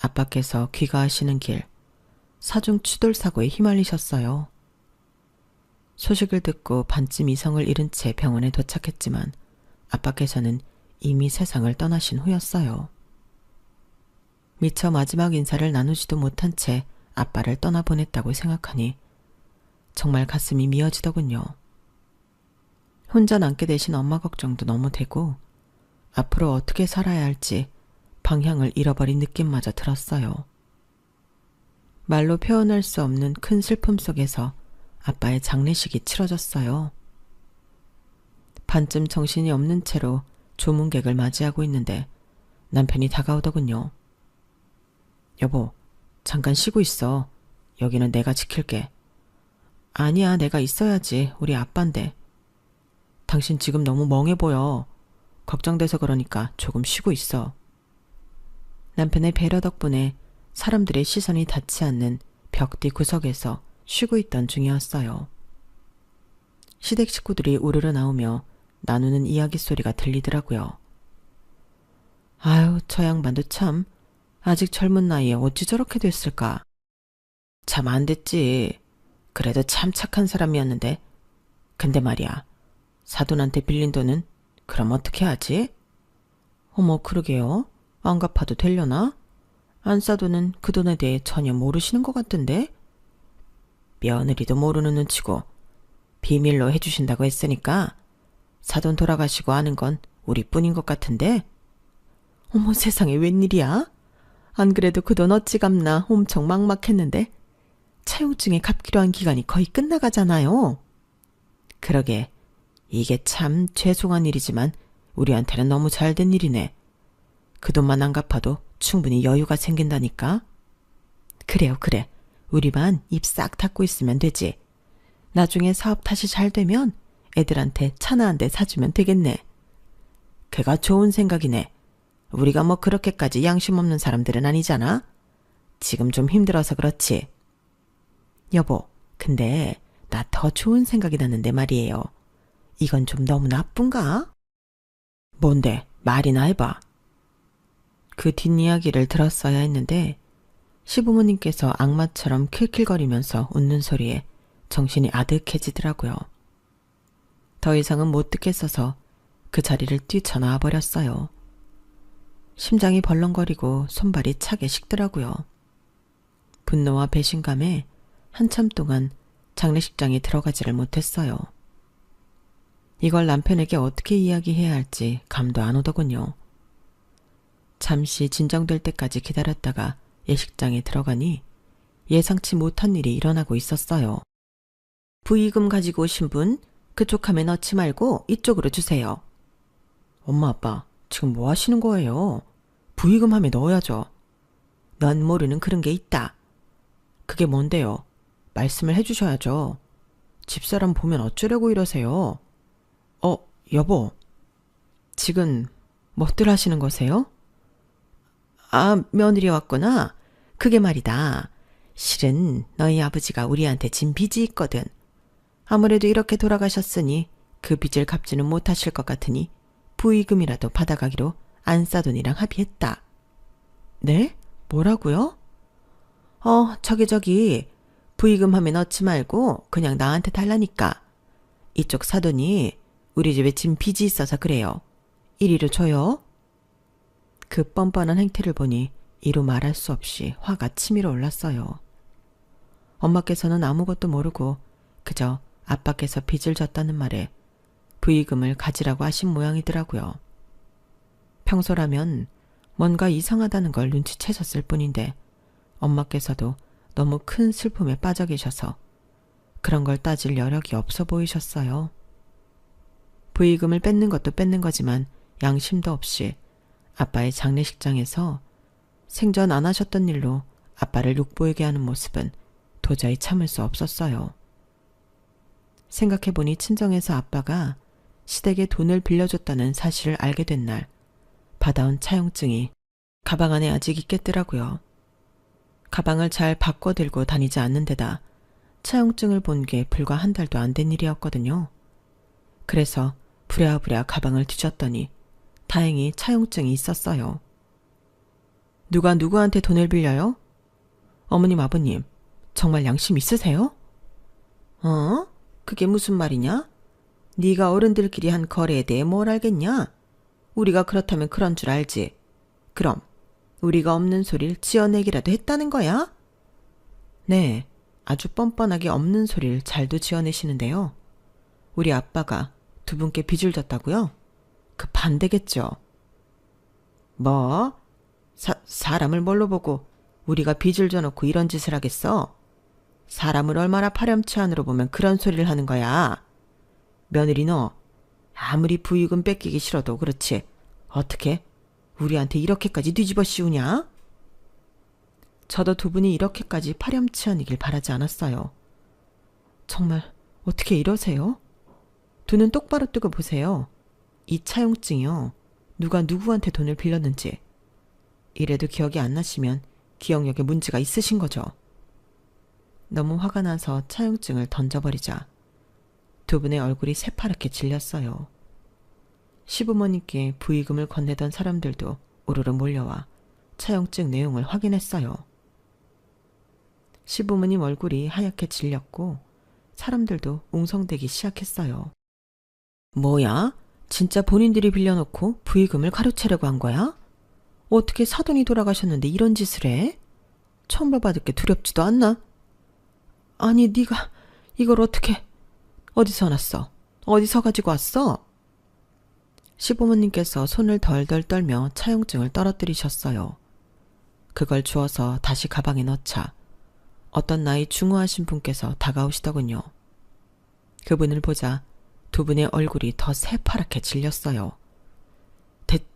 아빠께서 귀가하시는 길 사중 추돌 사고에 휘말리셨어요. 소식을 듣고 반쯤 이성을 잃은 채 병원에 도착했지만 아빠께서는 이미 세상을 떠나신 후였어요. 미처 마지막 인사를 나누지도 못한 채 아빠를 떠나보냈다고 생각하니 정말 가슴이 미어지더군요. 혼자 남게 되신 엄마 걱정도 너무 되고 앞으로 어떻게 살아야 할지 방향을 잃어버린 느낌마저 들었어요. 말로 표현할 수 없는 큰 슬픔 속에서 아빠의 장례식이 치러졌어요. 반쯤 정신이 없는 채로 조문객을 맞이하고 있는데 남편이 다가오더군요. 여보, 잠깐 쉬고 있어. 여기는 내가 지킬게. 아니야, 내가 있어야지. 우리 아빠인데. 당신 지금 너무 멍해 보여. 걱정돼서 그러니까 조금 쉬고 있어. 남편의 배려 덕분에 사람들의 시선이 닿지 않는 벽 뒤 구석에서 쉬고 있던 중이었어요. 시댁 식구들이 우르르 나오며 나누는 이야기 소리가 들리더라고요. 아유, 저 양반도 참 아직 젊은 나이에 어찌 저렇게 됐을까? 참 안 됐지. 그래도 참 착한 사람이었는데. 근데 말이야, 사돈한테 빌린 돈은 그럼 어떻게 하지? 어머, 그러게요. 안 갚아도 되려나? 안사돈은 그 돈에 대해 전혀 모르시는 것 같던데? 며느리도 모르는 눈치고 비밀로 해주신다고 했으니까 사돈 돌아가시고 아는 건 우리뿐인 것 같은데? 어머, 세상에 웬일이야? 안 그래도 그 돈 어찌 갚나 엄청 막막했는데 차용증에 갚기로 한 기간이 거의 끝나가잖아요. 그러게, 이게 참 죄송한 일이지만 우리한테는 너무 잘된 일이네. 그 돈만 안 갚아도 충분히 여유가 생긴다니까. 그래요, 그래. 우리만 입 싹 닫고 있으면 되지. 나중에 사업 다시 잘 되면 애들한테 차나 한 대 사주면 되겠네. 걔가 좋은 생각이네. 우리가 뭐 그렇게까지 양심 없는 사람들은 아니잖아. 지금 좀 힘들어서 그렇지. 여보, 근데 나 더 좋은 생각이 났는데 말이에요. 이건 좀 너무 나쁜가? 뭔데? 말이나 해봐. 그 뒷이야기를 들었어야 했는데 시부모님께서 악마처럼 킬킬거리면서 웃는 소리에 정신이 아득해지더라고요. 더 이상은 못 듣겠어서 그 자리를 뛰쳐나와 버렸어요. 심장이 벌렁거리고 손발이 차게 식더라고요. 분노와 배신감에 한참 동안 장례식장에 들어가지를 못했어요. 이걸 남편에게 어떻게 이야기해야 할지 감도 안 오더군요. 잠시 진정될 때까지 기다렸다가 예식장에 들어가니 예상치 못한 일이 일어나고 있었어요. 부의금 가지고 오신 분 그쪽 함에 넣지 말고 이쪽으로 주세요. 엄마 아빠 지금 뭐 하시는 거예요? 부의금 함에 넣어야죠. 넌 모르는 그런 게 있다. 그게 뭔데요? 말씀을 해주셔야죠. 집사람 보면 어쩌려고 이러세요? 여보. 지금 뭐들 하시는 거세요? 아, 며느리 왔구나. 그게 말이다. 실은 너희 아버지가 우리한테 진 빚이 있거든. 아무래도 이렇게 돌아가셨으니 그 빚을 갚지는 못하실 것 같으니 부의금이라도 받아가기로 안싸돈이랑 합의했다. 네? 뭐라고요? 저기 부의금 함에 넣지 말고 그냥 나한테 달라니까. 이쪽 사돈이 우리 집에 진 빚이 있어서 그래요. 이리로 줘요. 그 뻔뻔한 행태를 보니 이루 말할 수 없이 화가 치밀어 올랐어요. 엄마께서는 아무것도 모르고 그저 아빠께서 빚을 졌다는 말에 부의금을 가지라고 하신 모양이더라고요. 평소라면 뭔가 이상하다는 걸 눈치채셨을 뿐인데 엄마께서도 너무 큰 슬픔에 빠져 계셔서 그런 걸 따질 여력이 없어 보이셨어요. 부의금을 뺏는 것도 뺏는 거지만 양심도 없이 아빠의 장례식장에서 생전 안 하셨던 일로 아빠를 욕보이게 하는 모습은 도저히 참을 수 없었어요. 생각해보니 친정에서 아빠가 시댁에 돈을 빌려줬다는 사실을 알게 된 날 받아온 차용증이 가방 안에 아직 있겠더라고요. 가방을 잘 바꿔 들고 다니지 않는 데다 차용증을 본 게 불과 한 달도 안 된 일이었거든요. 그래서 부랴부랴 가방을 뒤졌더니 다행히 차용증이 있었어요. 누가 누구한테 돈을 빌려요? 어머님, 아버님, 정말 양심 있으세요? 그게 무슨 말이냐? 네가 어른들끼리 한 거래에 대해 뭘 알겠냐? 우리가 그렇다면 그런 줄 알지. 그럼 우리가 없는 소리를 지어내기라도 했다는 거야? 네, 아주 뻔뻔하게 없는 소리를 잘도 지어내시는데요. 우리 아빠가 두 분께 빚을 졌다고요? 그 반대겠죠. 뭐? 사람을 뭘로 보고 우리가 빚을 져놓고 이런 짓을 하겠어? 사람을 얼마나 파렴치 안으로 보면 그런 소리를 하는 거야. 며느리 너 아무리 부의금 뺏기기 싫어도 그렇지 어떻게 우리한테 이렇게까지 뒤집어 씌우냐? 저도 두 분이 이렇게까지 파렴치한이길 바라지 않았어요. 정말 어떻게 이러세요? 두 눈 똑바로 뜨고 보세요. 이 차용증이요. 누가 누구한테 돈을 빌렸는지. 이래도 기억이 안 나시면 기억력에 문제가 있으신 거죠. 너무 화가 나서 차용증을 던져버리자 두 분의 얼굴이 새파랗게 질렸어요. 시부모님께 부의금을 건네던 사람들도 우르르 몰려와 차용증 내용을 확인했어요. 시부모님 얼굴이 하얗게 질렸고 사람들도 웅성대기 시작했어요. 뭐야? 진짜 본인들이 빌려놓고 부의금을 가로채려고 한 거야? 어떻게 사돈이 돌아가셨는데 이런 짓을 해? 처음 봐받을 게 두렵지도 않나? 아니 네가 이걸 어떻게 어디서 났어? 어디서 가지고 왔어? 시부모님께서 손을 덜덜 떨며 차용증을 떨어뜨리셨어요. 그걸 주워서 다시 가방에 넣자 어떤 나이 중후하신 분께서 다가오시더군요. 그분을 보자 두 분의 얼굴이 더 새파랗게 질렸어요.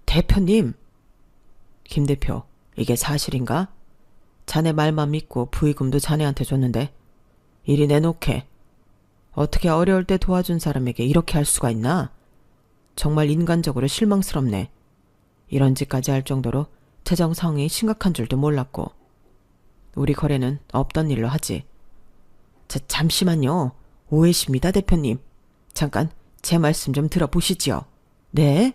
대표님! 김 대표, 이게 사실인가? 자네 말만 믿고 부의금도 자네한테 줬는데 이리 내놓게. 어떻게 어려울 때 도와준 사람에게 이렇게 할 수가 있나? 정말 인간적으로 실망스럽네. 이런 짓까지 할 정도로 재정 상황이 심각한 줄도 몰랐고. 우리 거래는 없던 일로 하지. 잠시만요. 오해십니다, 대표님. 잠깐 제 말씀 좀 들어보시지요. 네?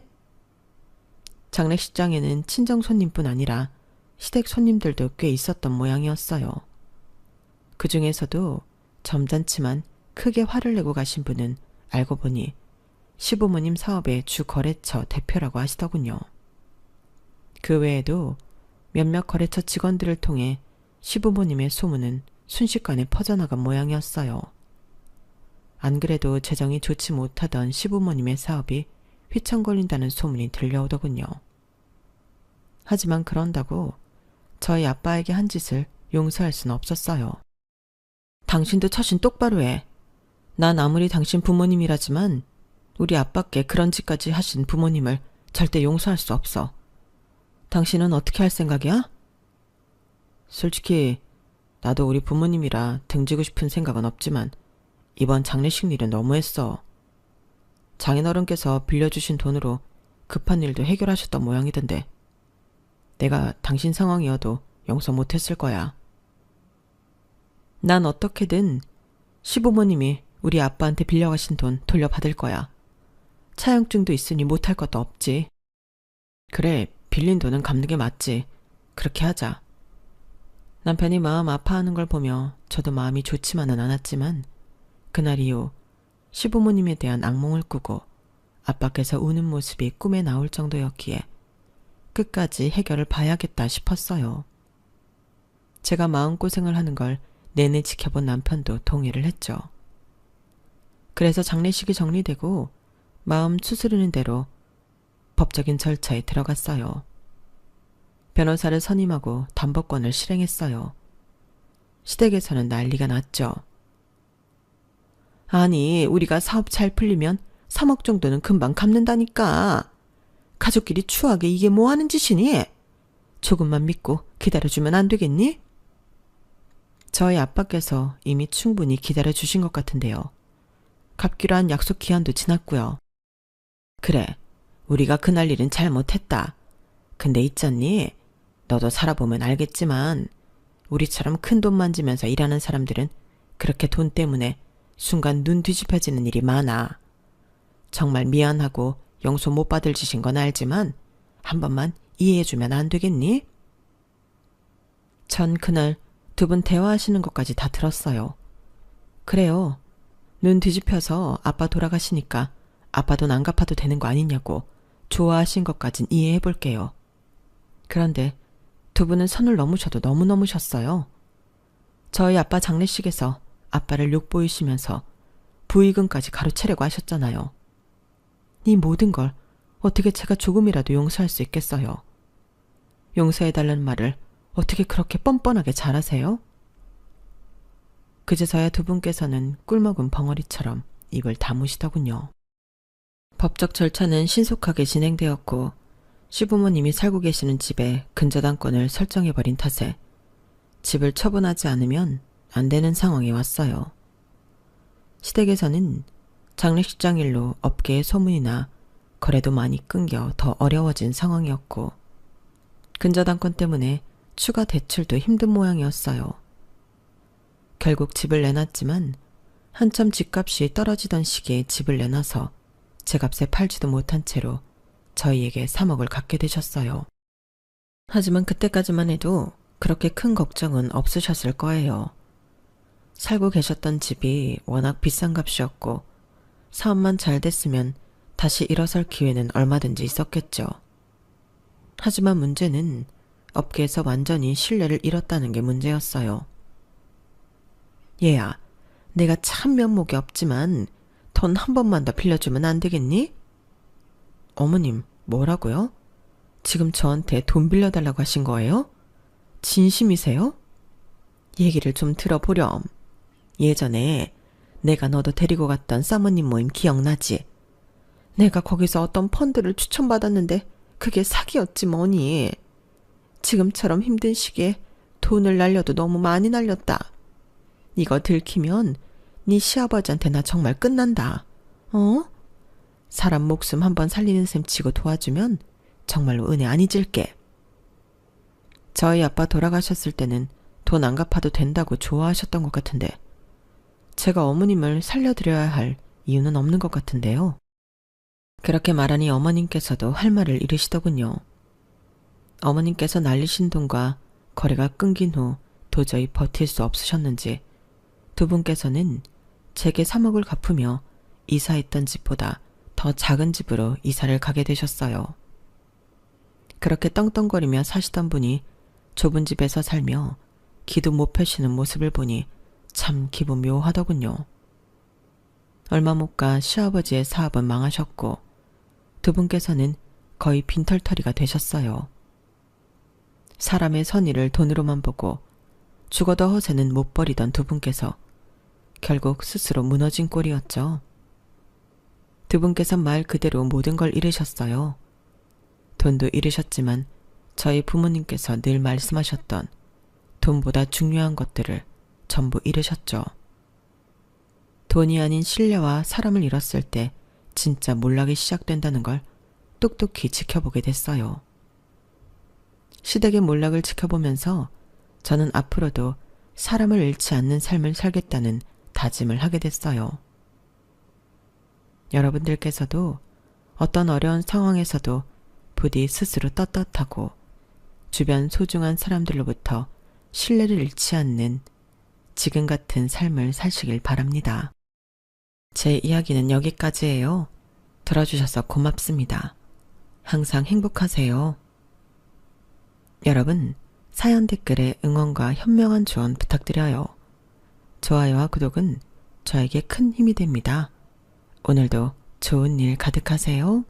장례식장에는 친정 손님뿐 아니라 시댁 손님들도 꽤 있었던 모양이었어요. 그 중에서도 점잖지만 크게 화를 내고 가신 분은 알고 보니 시부모님 사업의 주 거래처 대표라고 하시더군요. 그 외에도 몇몇 거래처 직원들을 통해 시부모님의 소문은 순식간에 퍼져나간 모양이었어요. 안 그래도 재정이 좋지 못하던 시부모님의 사업이 휘청거린다는 소문이 들려오더군요. 하지만 그런다고 저희 아빠에게 한 짓을 용서할 수는 없었어요. 당신도 처신 똑바로 해. 난 아무리 당신 부모님이라지만 우리 아빠께 그런 짓까지 하신 부모님을 절대 용서할 수 없어. 당신은 어떻게 할 생각이야? 솔직히 나도 우리 부모님이라 등지고 싶은 생각은 없지만 이번 장례식 일은 너무했어. 장인어른께서 빌려주신 돈으로 급한 일도 해결하셨던 모양이던데 내가 당신 상황이어도 용서 못했을 거야. 난 어떻게든 시부모님이 우리 아빠한테 빌려가신 돈 돌려받을 거야. 차용증도 있으니 못할 것도 없지. 그래, 빌린 돈은 갚는 게 맞지. 그렇게 하자. 남편이 마음 아파하는 걸 보며 저도 마음이 좋지만은 않았지만 그날 이후 시부모님에 대한 악몽을 꾸고 아빠께서 우는 모습이 꿈에 나올 정도였기에 끝까지 해결을 봐야겠다 싶었어요. 제가 마음고생을 하는 걸 내내 지켜본 남편도 동의를 했죠. 그래서 장례식이 정리되고 마음 추스르는 대로 법적인 절차에 들어갔어요. 변호사를 선임하고 담보권을 실행했어요. 시댁에서는 난리가 났죠. 아니, 우리가 사업 잘 풀리면 3억 정도는 금방 갚는다니까. 가족끼리 추하게 이게 뭐 하는 짓이니? 조금만 믿고 기다려주면 안 되겠니? 저희 아빠께서 이미 충분히 기다려주신 것 같은데요. 갚기로 한 약속 기한도 지났고요. 그래, 우리가 그날 일은 잘못했다. 근데 있잖니, 너도 살아보면 알겠지만 우리처럼 큰 돈 만지면서 일하는 사람들은 그렇게 돈 때문에 순간 눈 뒤집혀지는 일이 많아. 정말 미안하고 용서 못 받을 짓인 건 알지만 한 번만 이해해주면 안 되겠니? 전 그날 두 분 대화하시는 것까지 다 들었어요. 그래요. 눈 뒤집혀서 아빠 돌아가시니까 아빠 돈 안 갚아도 되는 거 아니냐고 좋아하신 것까진 이해해볼게요. 그런데 두 분은 선을 넘으셔도 너무 넘으셨어요. 저희 아빠 장례식에서 아빠를 욕보이시면서 부의금까지 가로채려고 하셨잖아요. 이 모든 걸 어떻게 제가 조금이라도 용서할 수 있겠어요. 용서해달라는 말을 어떻게 그렇게 뻔뻔하게 잘하세요? 그제서야 두 분께서는 꿀먹은 벙어리처럼 입을 다무시더군요. 법적 절차는 신속하게 진행되었고 시부모님이 살고 계시는 집에 근저당권을 설정해버린 탓에 집을 처분하지 않으면 안 되는 상황이 왔어요. 시댁에서는 장례식장 일로 업계의 소문이 나 거래도 많이 끊겨 더 어려워진 상황이었고 근저당권 때문에 추가 대출도 힘든 모양이었어요. 결국 집을 내놨지만 한참 집값이 떨어지던 시기에 집을 내놔서 제 값에 팔지도 못한 채로 저희에게 3억을 갖게 되셨어요. 하지만 그때까지만 해도 그렇게 큰 걱정은 없으셨을 거예요. 살고 계셨던 집이 워낙 비싼 값이었고 사업만 잘 됐으면 다시 일어설 기회는 얼마든지 있었겠죠. 하지만 문제는 업계에서 완전히 신뢰를 잃었다는 게 문제였어요. 얘야, 내가 참 면목이 없지만 돈 한 번만 더 빌려주면 안 되겠니? 어머님, 뭐라고요? 지금 저한테 돈 빌려달라고 하신 거예요? 진심이세요? 얘기를 좀 들어보렴. 예전에 내가 너도 데리고 갔던 사모님 모임 기억나지? 내가 거기서 어떤 펀드를 추천받았는데 그게 사기였지 뭐니. 지금처럼 힘든 시기에 돈을 날려도 너무 많이 날렸다. 이거 들키면 네 시아버지한테 나 정말 끝난다. 어? 사람 목숨 한번 살리는 셈 치고 도와주면 정말로 은혜 안 잊을게. 저희 아빠 돌아가셨을 때는 돈 안 갚아도 된다고 좋아하셨던 것 같은데 제가 어머님을 살려드려야 할 이유는 없는 것 같은데요. 그렇게 말하니 어머님께서도 할 말을 잃으시더군요. 어머님께서 날리신 돈과 거래가 끊긴 후 도저히 버틸 수 없으셨는지 두 분께서는 제게 3억을 갚으며 이사했던 집보다 더 작은 집으로 이사를 가게 되셨어요. 그렇게 떵떵거리며 사시던 분이 좁은 집에서 살며 기도 못 펴시는 모습을 보니 참 기분 묘하더군요. 얼마 못 가 시아버지의 사업은 망하셨고 두 분께서는 거의 빈털터리가 되셨어요. 사람의 선의를 돈으로만 보고 죽어도 허세는 못 버리던 두 분께서 결국 스스로 무너진 꼴이었죠. 두 분께서 말 그대로 모든 걸 잃으셨어요. 돈도 잃으셨지만 저희 부모님께서 늘 말씀하셨던 돈보다 중요한 것들을 전부 잃으셨죠. 돈이 아닌 신뢰와 사람을 잃었을 때 진짜 몰락이 시작된다는 걸 똑똑히 지켜보게 됐어요. 시댁의 몰락을 지켜보면서 저는 앞으로도 사람을 잃지 않는 삶을 살겠다는 다짐을 하게 됐어요. 여러분들께서도 어떤 어려운 상황에서도 부디 스스로 떳떳하고 주변 소중한 사람들로부터 신뢰를 잃지 않는 지금 같은 삶을 사시길 바랍니다. 제 이야기는 여기까지예요. 들어주셔서 고맙습니다. 항상 행복하세요. 여러분, 사연 댓글에 응원과 현명한 조언 부탁드려요. 좋아요와 구독은 저에게 큰 힘이 됩니다. 오늘도 좋은 일 가득하세요.